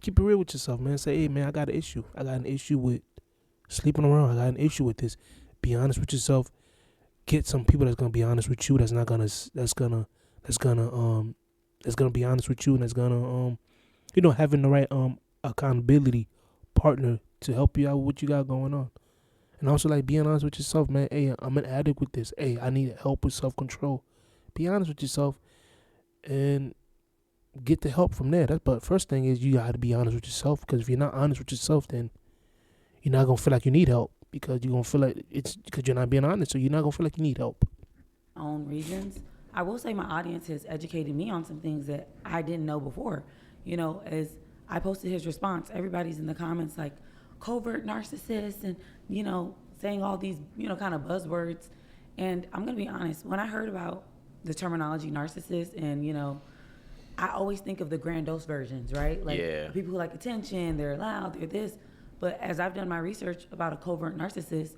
S1: keep it real with yourself, man. Say, hey, man, I got an issue. I got an issue with sleeping around. I got an issue with this. Be honest with yourself. Get some people that's going to be honest with you. That's gonna be honest with you, and that's gonna you know, having the right accountability partner to help you out with what you got going on. And also, like, being honest with yourself, man. Hey, I'm an addict with this. Hey, I need help with self-control. Be honest with yourself and get the help from there. But first thing is you got to be honest with yourself, because if you're not honest with yourself, then you're not going to feel like you need help, because you're going to feel like it's because you're not being honest, so you're not going to feel like you need help.
S4: Own reasons. I will say my audience has educated me on some things that I didn't know before. You know, as I posted his response, everybody's in the comments like covert narcissist and, you know, saying all these, you know, kind of buzzwords. And I'm going to be honest, when I heard about the terminology narcissist and, you know, I always think of the grandiose versions, right? Like people who like attention, they're loud, they're this. But as I've done my research about a covert narcissist,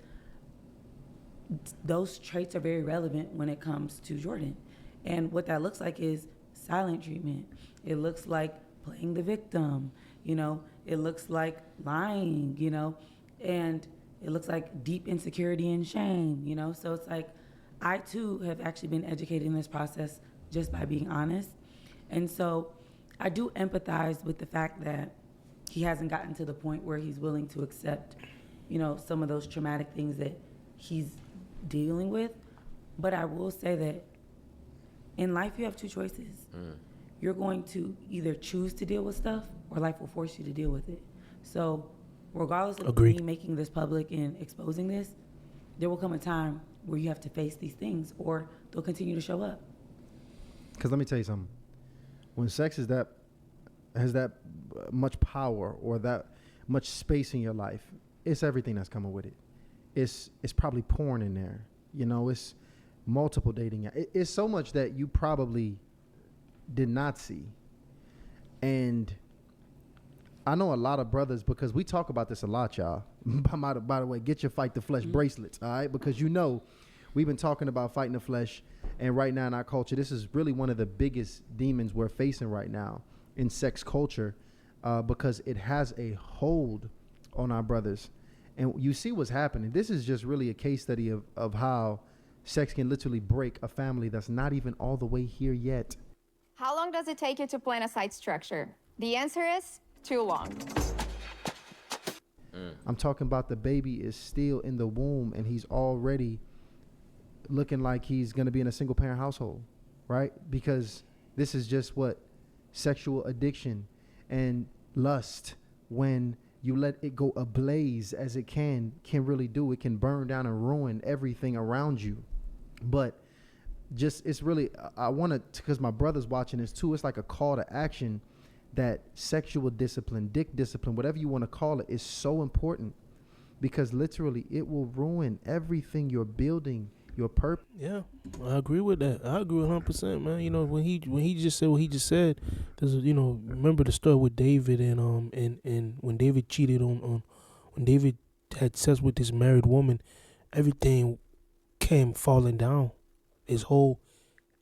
S4: those traits are very relevant when it comes to Jordan. And what that looks like is silent treatment. It looks like playing the victim, you know. It looks like lying, you know. And it looks like deep insecurity and shame, you know. So it's like I, too, have actually been educated in this process just by being honest. And so I do empathize with the fact that he hasn't gotten to the point where he's willing to accept, you know, some of those traumatic things that he's dealing with. But I will say that in life you have two choices. You're going to either choose to deal with stuff or life will force you to deal with it. So regardless of me making this public and exposing this, there will come a time where you have to face these things or they'll continue to show up.
S6: Because let me tell you something. When sex has that much power or that much space in your life, it's everything that's coming with it. It's probably porn in there. You know, it's multiple dating. It's so much that you probably did not see. And I know a lot of brothers, because we talk about this a lot, y'all. By the way, get your Fight the Flesh bracelets, all right? Because you know we've been talking about fighting the flesh, and right now in our culture, this is really one of the biggest demons we're facing right now in sex culture, because it has a hold on our brothers. And you see what's happening. This is just really a case study of how sex can literally break a family that's not even all the way here yet.
S17: How long does it take you to plan a site structure? The answer is too long.
S6: I'm talking about the baby is still in the womb and he's already looking like he's going to be in a single parent household, right? Because this is just what sexual addiction and lust, when you let it go ablaze as it can really do. It can burn down and ruin everything around you. But just, it's really, I want to, because my brother's watching this too, it's like a call to action that sexual discipline, dick discipline, whatever you want to call it, is so important, because literally it will ruin everything you're building, your purpose.
S1: Yeah, I agree with that. I agree 100%, man. You know, when he just said what he just said, there's, you know, remember the story with David and when David cheated on when David had sex with this married woman, everything came falling down. His whole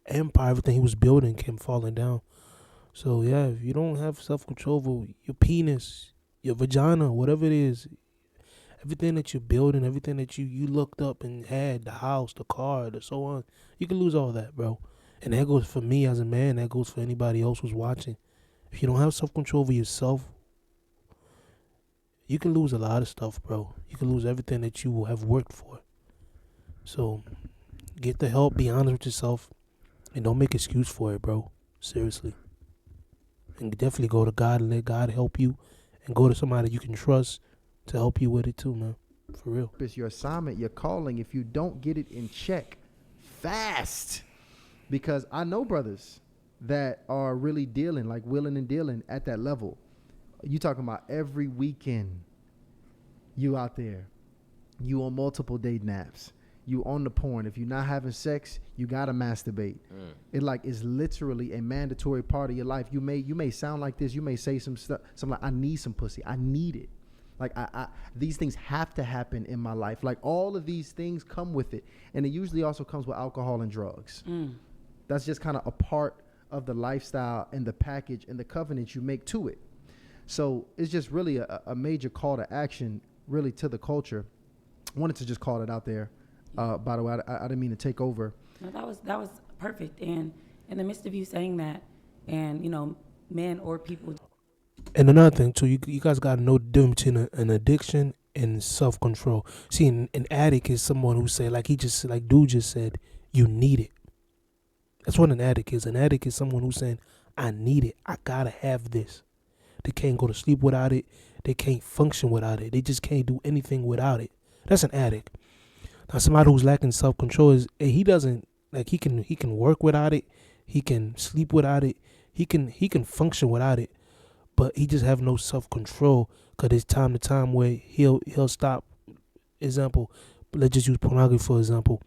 S1: empire, everything he was building came falling down. So yeah, if you don't have self-control over your penis, your vagina, whatever it is, everything that you're building, everything that you looked up and had, the house, the car, the so on, you can lose all that, bro. And that goes for me as a man, that goes for anybody else who's watching. If you don't have self-control over yourself, you can lose a lot of stuff, bro. You can lose everything that you have worked for. So get the help, be honest with yourself, and don't make excuse for it, bro. Seriously. And definitely go to God and let God help you, and go to somebody you can trust to help you with it too, man. For real.
S6: It's your assignment, your calling. If you don't get it in check fast, because I know brothers that are really dealing, like willing and dealing at that level. You talking about every weekend you out there, you on multiple dating apps, you on the porn. If you're not having sex, you gotta masturbate. It like is literally a mandatory part of your life. You may sound like this. You may say some stuff, something like, I need some pussy. I need it. Like I these things have to happen in my life. Like all of these things come with it, and it usually also comes with alcohol and drugs. That's just kind of a part of the lifestyle and the package and the covenant you make to it. So it's just really a major call to action, really, to the culture. I wanted to just call it out there. By the way, I didn't mean to take over.
S4: No, that was perfect. And in the midst of you saying that, and you know, men or people.
S1: And another thing too, you guys got to know the difference between an addiction and self-control. See, an addict is someone who say, like dude just said, you need it. That's what an addict is. An addict is someone who's saying, I need it. I gotta have this. They can't go to sleep without it. They can't function without it. They just can't do anything without it. That's an addict. Now, somebody who's lacking self-control is he doesn't like he can work without it. He can sleep without it. He can function without it. But he just have no self-control, because there's time to time where he'll stop. Example, let's just use pornography for example.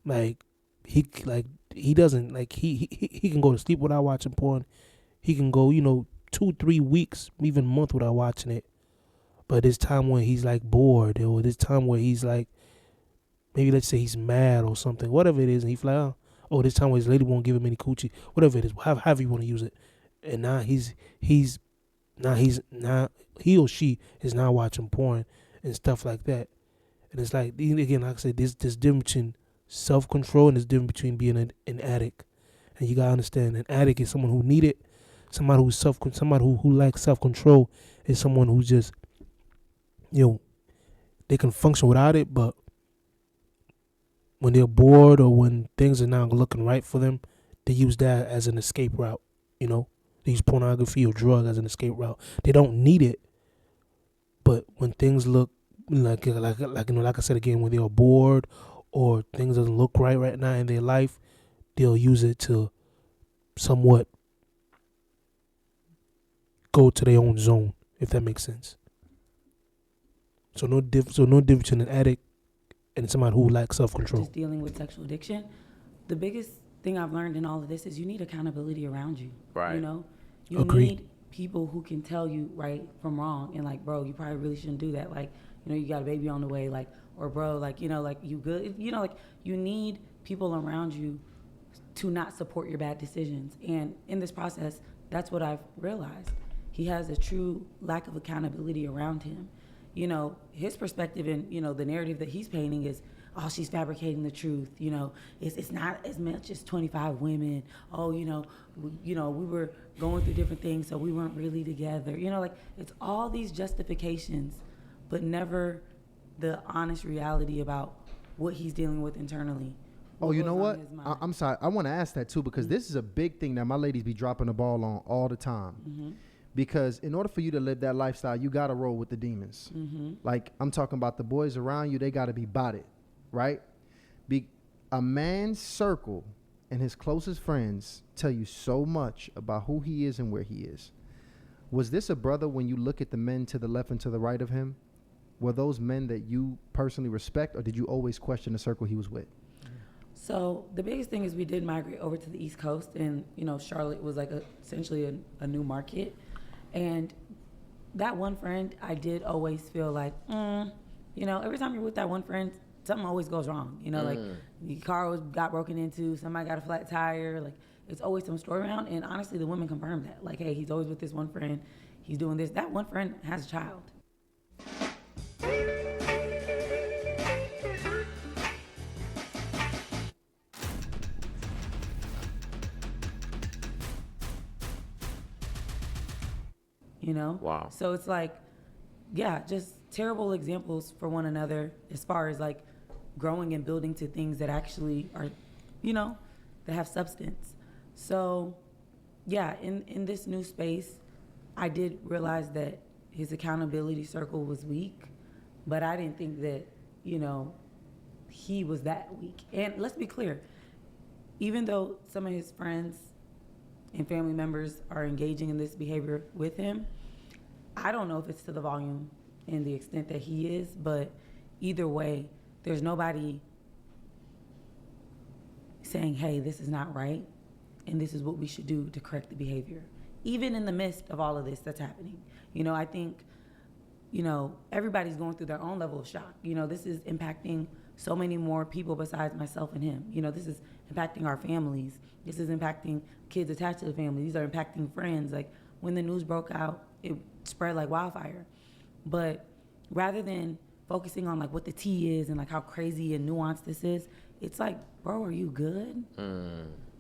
S1: Like he doesn't like he can go to sleep without watching porn. He can go 2-3 weeks, even a month without watching it. But there's time when he's like bored, or there's time where he's like, maybe let's say he's mad or something, whatever it is, and he's like, oh, this time where his lady won't give him any coochie, whatever it is, however you want to use it. And now he or she is now watching porn and stuff like that. And it's like, again, like I said, there's difference between self-control and there's difference between being an addict. And you gotta understand, an addict is someone who need it. Somebody who lacks self-control is someone who's just, they can function without it, but when they're bored or when things are not looking right for them, they use that as an escape route. They use pornography or drug as an escape route. They don't need it, but when things look like I said again, when they are bored or things doesn't look right now in their life, they'll use it to somewhat go to their own zone, if that makes sense. So no difference between an addict and somebody who lacks self-control.
S4: Just dealing with sexual addiction, the biggest thing I've learned in all of this is you need accountability around you.
S5: Right.
S4: You need people who can tell you right from wrong, and like, bro, you probably really shouldn't do that. Like, you got a baby on the way, like, or bro, like, like, you good, like, you need people around you to not support your bad decisions. And in this process, that's what I've realized. He has a true lack of accountability around him. His perspective and, the narrative that he's painting is, oh, she's fabricating the truth. It's not as much as 25 women. Oh, we were going through different things, so we weren't really together. Like, it's all these justifications but never the honest reality about what he's dealing with internally.
S6: Oh, you know what? I'm sorry. I want to ask that too, because this is a big thing that my ladies be dropping the ball on all the time. Because in order for you to live that lifestyle, you got to roll with the demons. Like, I'm talking about the boys around you, they got to be botted, right? A man's circle and his closest friends tell you so much about who he is and where he is. Was this a brother, when you look at the men to the left and to the right of him, were those men that you personally respect, or did you always question the circle he was with?
S4: So the biggest thing is we did migrate over to the East Coast, and Charlotte was like essentially a new market. And that one friend, I did always feel like, every time you're with that one friend, something always goes wrong. Like the car got broken into, somebody got a flat tire. Like, it's always some story around. And honestly, the women confirmed that. Like, hey, he's always with this one friend. He's doing this. That one friend has a child.
S5: Wow.
S4: So it's like, yeah, just terrible examples for one another as far as like growing and building to things that actually are, that have substance. So yeah, in this new space, I did realize that his accountability circle was weak, but I didn't think that, he was that weak. And let's be clear, even though some of his friends and family members are engaging in this behavior with him, I don't know if it's to the volume and the extent that he is, but either way, there's nobody saying, hey, this is not right, and this is what we should do to correct the behavior. Even in the midst of all of this that's happening. I think, everybody's going through their own level of shock. This is impacting so many more people besides myself and him. This is impacting our families. This is impacting kids attached to the family. These are impacting friends. Like, when the news broke out, it spread like wildfire. But rather than focusing on like what the tea is and like how crazy and nuanced this is, it's like, bro, are you good?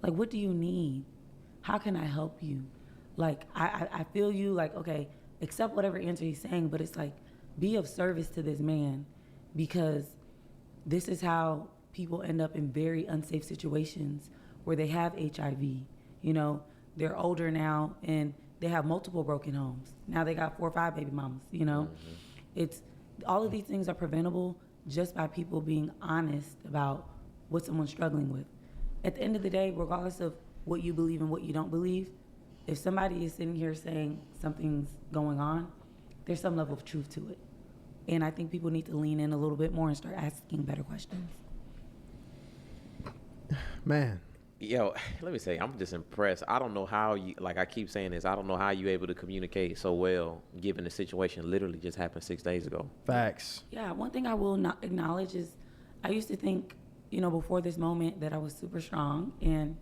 S4: Like, what do you need? How can I help you? Like, I feel you, like, okay, accept whatever answer he's saying, but it's like, be of service to this man, because this is how people end up in very unsafe situations where they have HIV. They're older now and they have multiple broken homes. Now they got 4 or 5 baby mamas, It's, all of these things are preventable just by people being honest about what someone's struggling with. At the end of the day, regardless of what you believe and what you don't believe, if somebody is sitting here saying something's going on, there's some level of truth to it. And I think people need to lean in a little bit more and start asking better questions.
S6: Man.
S5: Yo, let me say, I'm just impressed. I don't know how you, like I keep saying this, I don't know how you able to communicate so well, given the situation literally just happened 6 days ago.
S6: Facts.
S4: Yeah, one thing I will not acknowledge is I used to think, before this moment that I was super strong. And,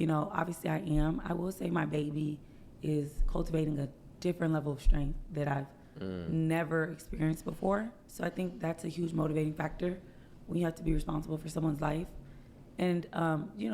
S4: obviously I am. I will say my baby is cultivating a different level of strength that I've never experienced before. So I think that's a huge motivating factor when you have to be responsible for someone's life. And,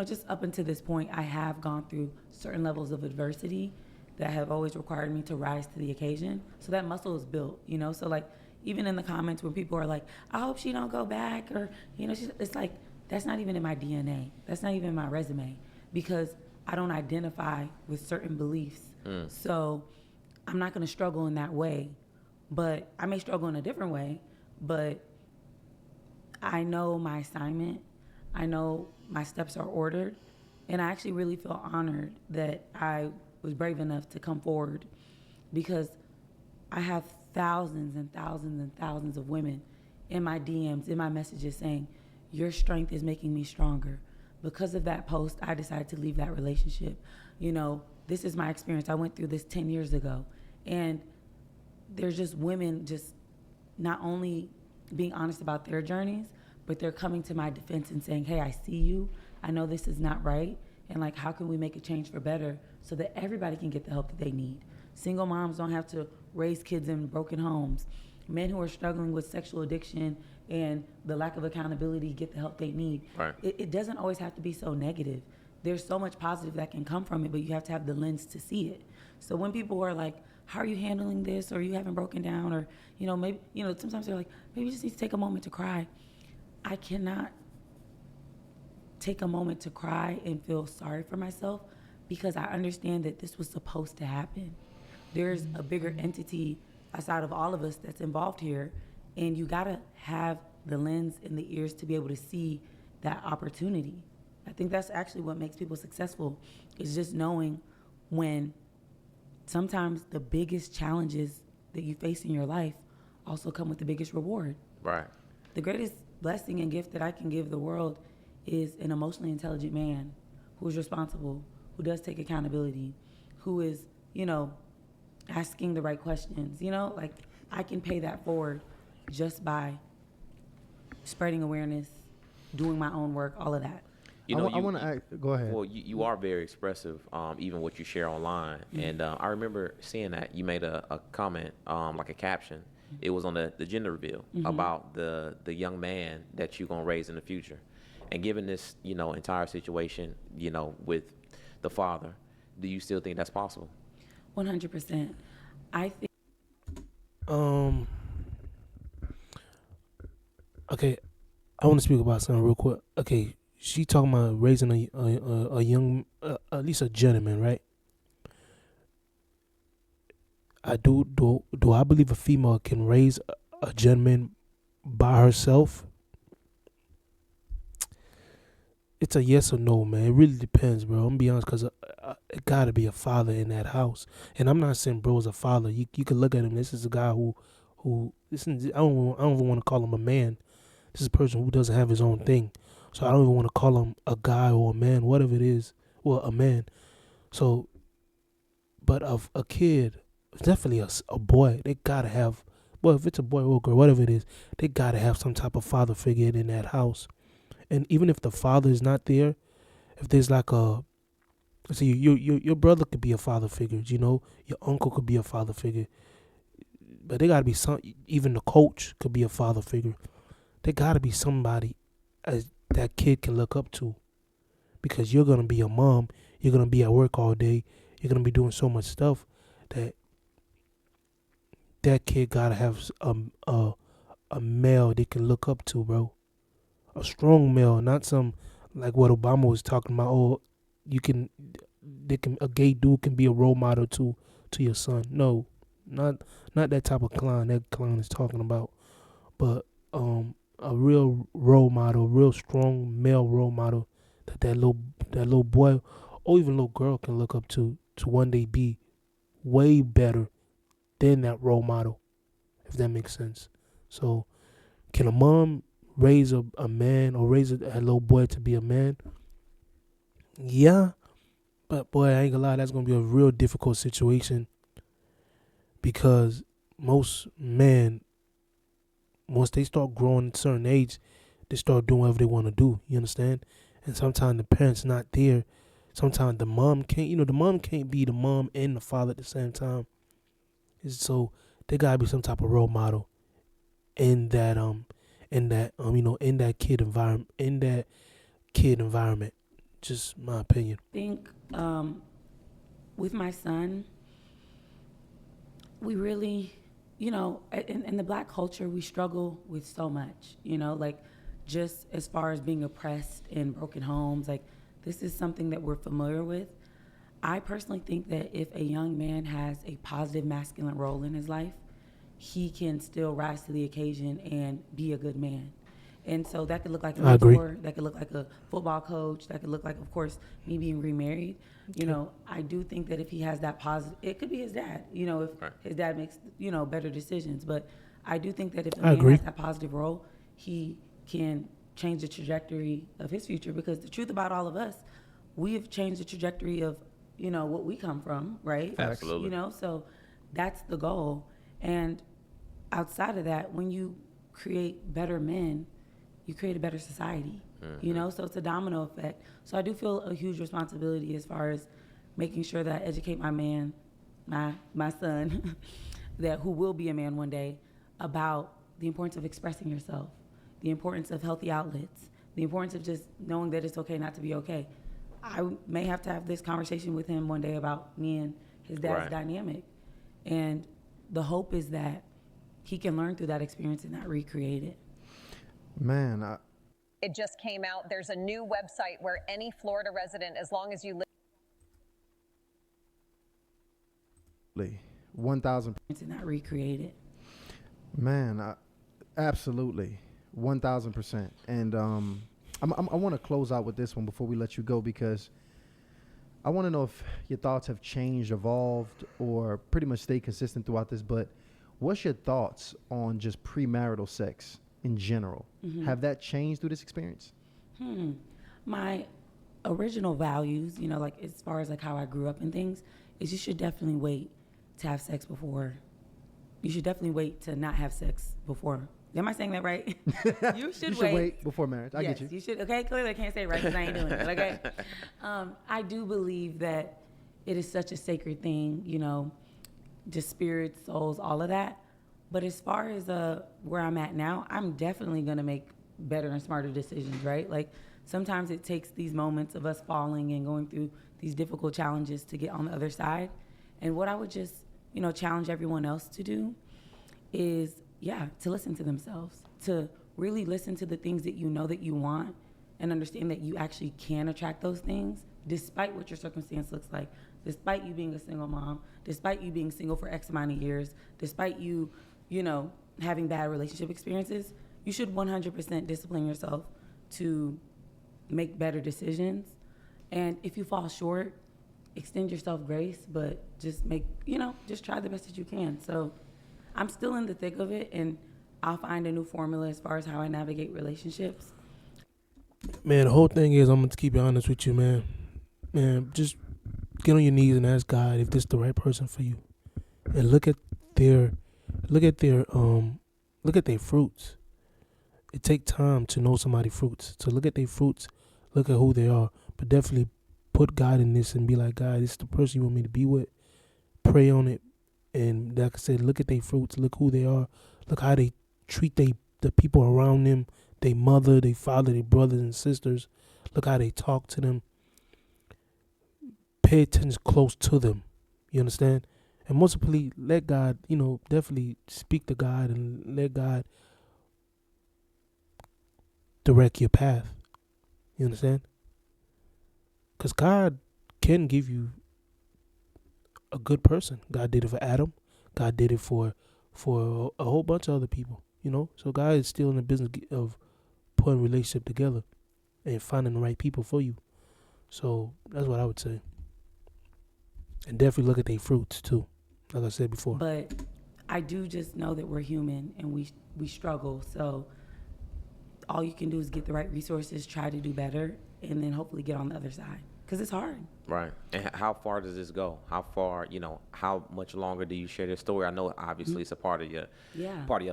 S4: just up until this point, I have gone through certain levels of adversity that have always required me to rise to the occasion. So that muscle is built, So, like, even in the comments when people are like, I hope she don't go back, or, it's like, that's not even in my DNA. That's not even in my resume, because I don't identify with certain beliefs. So I'm not going to struggle in that way. But I may struggle in a different way, but I know my assignment. I know my steps are ordered, and I actually really feel honored that I was brave enough to come forward, because I have thousands and thousands and thousands of women in my DMs, in my messages saying, your strength is making me stronger. Because of that post, I decided to leave that relationship. This is my experience. I went through this 10 years ago, and there's just women just not only being honest about their journeys, but they're coming to my defense and saying, hey, I see you. I know this is not right. And like, how can we make a change for better so that everybody can get the help that they need? Single moms don't have to raise kids in broken homes. Men who are struggling with sexual addiction and the lack of accountability get the help they need.
S5: Right.
S4: It doesn't always have to be so negative. There's so much positive that can come from it, but you have to have the lens to see it. So when people are like, how are you handling this? Or you haven't broken down? Or, maybe, sometimes they're like, maybe you just need to take a moment to cry. I cannot take a moment to cry and feel sorry for myself because I understand that this was supposed to happen. There's a bigger entity outside of all of us that's involved here, and you gotta have the lens and the ears to be able to see that opportunity. I think that's actually what makes people successful, is just knowing when sometimes the biggest challenges that you face in your life also come with the biggest reward.
S5: Right.
S4: The greatest blessing and gift that I can give the world is an emotionally intelligent man who is responsible, who does take accountability, who is, asking the right questions. Like I can pay that forward just by spreading awareness, doing my own work, all of that.
S6: I want to go ahead.
S5: Well, you are very expressive, even what you share online. Mm-hmm. And I remember seeing that you made a comment, like a caption. It was on the gender reveal about the young man that you're going to raise in the future. And given this, entire situation, with the father, do you still think that's possible?
S4: 100%. I think.
S1: Okay, I want to speak about something real quick. Okay, she talking about raising a young, at least a gentleman, right? Do I believe a female can raise a gentleman by herself? It's a yes or no, man. It really depends, bro. I'm gonna be honest, because it gotta be a father in that house. And I'm not saying bro's a father. You can look at him. This is a guy who I don't even want to call him a man. This is a person who doesn't have his own thing. So I don't even want to call him a guy or a man, whatever it is. Well, a man. So, but of a kid, definitely a boy. They gotta have. Well, if it's a boy or a girl, whatever it is, they gotta have some type of father figure in that house. And even if the father is not there, if there's like your brother could be a father figure, your uncle could be a father figure. But there gotta be even the coach could be a father figure. There gotta be somebody as that kid can look up to. Because you're gonna be a mom, you're gonna be at work all day, you're gonna be doing so much stuff that kid gotta have a male they can look up to, bro. A strong male, not some like what Obama was talking about. Oh, a gay dude can be a role model to your son. No, not that type of clown that clown is talking about. But a real role model, real strong male role model that little boy or even little girl can look up to one day be way better than that role model, if that makes sense. So, can a mom raise a man or raise a little boy to be a man? Yeah. But boy, I ain't gonna lie, that's gonna be a real difficult situation. Because most men, once they start growing at a certain age, they start doing whatever they want to do. You understand? And sometimes the parent's not there. Sometimes the mom can't, the mom can't be the mom and the father at the same time. So there gotta be some type of role model in that kid environment. Just my opinion.
S4: I think with my son, we really, in the Black culture, we struggle with so much, like just as far as being oppressed in broken homes, like this is something that we're familiar with. I personally think that if a young man has a positive masculine role in his life, he can still rise to the occasion and be a good man. And so that could look like a mentor, that could look like a football coach, that could look like, of course, me being remarried. Okay. I do think that if he has that positive, it could be his dad, if his dad makes, better decisions. But I do think that if a man has that positive role, he can change the trajectory of his future. Because the truth about all of us, we have changed the trajectory of, what we come from, right?
S5: Absolutely.
S4: So that's the goal. And outside of that, when you create better men, you create a better society, so it's a domino effect. So I do feel a huge responsibility as far as making sure that I educate my man, my son, who will be a man one day, about the importance of expressing yourself, the importance of healthy outlets, the importance of just knowing that it's okay not to be okay. I may have to have this conversation with him one day about me and his dad's dynamic. And the hope is that he can learn through that experience and not recreate it.
S6: Man,
S17: it just came out. There's a new website where any Florida resident, as long as you live
S6: 1,000%
S4: to not recreate it.
S6: Man, absolutely, 1,000%. And I want to close out with this one before we let you go, because I want to know if your thoughts have changed, evolved, or pretty much stayed consistent throughout this. But what's your thoughts on just premarital sex in general?
S4: Mm-hmm.
S6: Have that changed through this experience?
S4: My original values, you know, like as far as like how I grew up and things, is you should definitely wait to have sex before. You should definitely wait to not have sex before. Am I saying that right? You should
S6: wait before marriage. I
S4: yes,
S6: get you.
S4: You should. Okay, clearly I can't say it right because I ain't doing it. Okay. I do believe that it is such a sacred thing, you know, just spirits, souls, all of that. But as far as where I'm at now, I'm definitely gonna make better and smarter decisions, right? Like sometimes it takes these moments of us falling and going through these difficult challenges to get on the other side. And what I would just, you know, challenge everyone else to do is, to listen to themselves, to really listen to the things that you know that you want and understand that you actually can attract those things despite what your circumstance looks like, despite you being a single mom, despite you being single for X amount of years, despite you, you know, having bad relationship experiences. You should 100% discipline yourself to make better decisions. And if you fall short, extend yourself grace, but just just try the best that you can. So I'm still in the thick of it, and I'll find a new formula as far as how I navigate relationships.
S1: Man, the whole thing is, I'm going to keep it honest with you, man. Man, just get on your knees and ask God if this is the right person for you. And look at their fruits. It takes time to know somebody's fruits. So look at their fruits, look at who they are, but definitely put God in this and be like, God, this is the person you want me to be with. Pray on it. And like I said, look at their fruits, look who they are, look how they treat the people around them, their mother, their father, their brothers and sisters. Look how they talk to them. Pay attention close to them. You understand? And most importantly, let God, definitely speak to God and let God direct your path. You understand? Because God can give you a good person. God did it for Adam. God did it for a whole bunch of other people, So God is still in the business of putting a relationship together and finding the right people for you. So that's what I would say. And definitely look at their fruits too, like I said before.
S4: But I do just know that we're human and we struggle. So all you can do is get the right resources, try to do better, and then hopefully get on the other side. Because it's hard.
S5: Right. And how far does this go? How far, how much longer do you share this story? I know obviously it's a part of your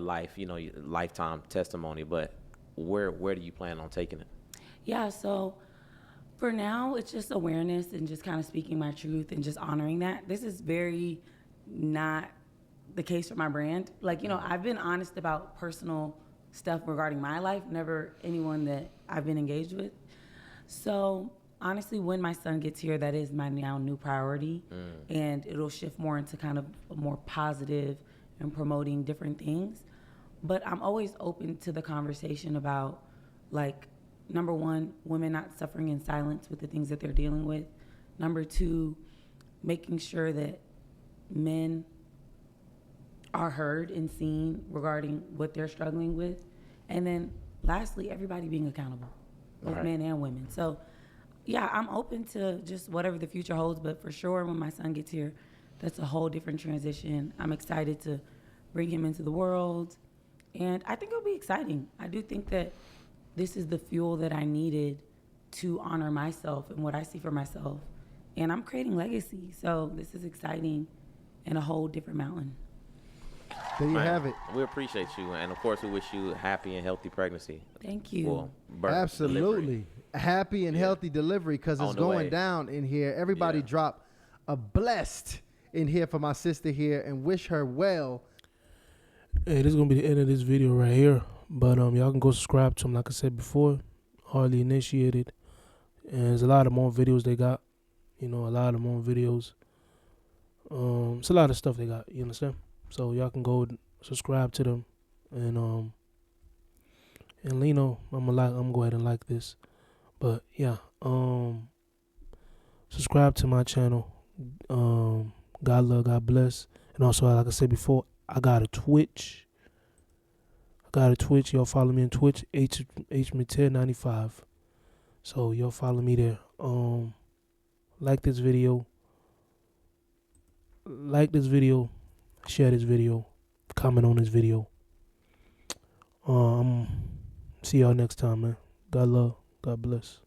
S5: life, your lifetime testimony, but where do you plan on taking it?
S4: Yeah, so for now, it's just awareness and just kind of speaking my truth and just honoring that. This is very not the case for my brand. Like, I've been honest about personal stuff regarding my life, never anyone that I've been engaged with. So honestly, when my son gets here, that is my now new priority, and it'll shift more into kind of a more positive and promoting different things. But I'm always open to the conversation about, like, number one, women not suffering in silence with the things that they're dealing with. Number two, making sure that men are heard and seen regarding what they're struggling with. And then lastly, everybody being accountable, both men and women. So yeah, I'm open to just whatever the future holds, but for sure when my son gets here, that's a whole different transition. I'm excited to bring him into the world, and I think it'll be exciting. I do think that this is the fuel that I needed to honor myself and what I see for myself, and I'm creating legacy, so this is exciting and a whole different mountain.
S6: There you have it.
S5: We appreciate you, and of course we wish you a happy and healthy pregnancy.
S4: Thank you.
S6: Absolutely.
S5: Delivery.
S6: Happy and healthy delivery, because it's going down in here. Everybody drop a blessed in here for my sister here and wish her well.
S1: Hey, this is going to be the end of this video right here. But y'all can go subscribe to them, like I said before. Hardly Initiated. And there's a lot of more videos they got. A lot of more videos. It's a lot of stuff they got. You understand? So y'all can go subscribe to them, and Lino, I'm gonna go ahead and like this. But yeah, subscribe to my channel. God love, God bless. And also, like I said before, I got a Twitch. Y'all follow me on Twitch, HMater95. So y'all follow me there. Like this video. Share this video. Comment on this video. See y'all next time, man. God love. God bless.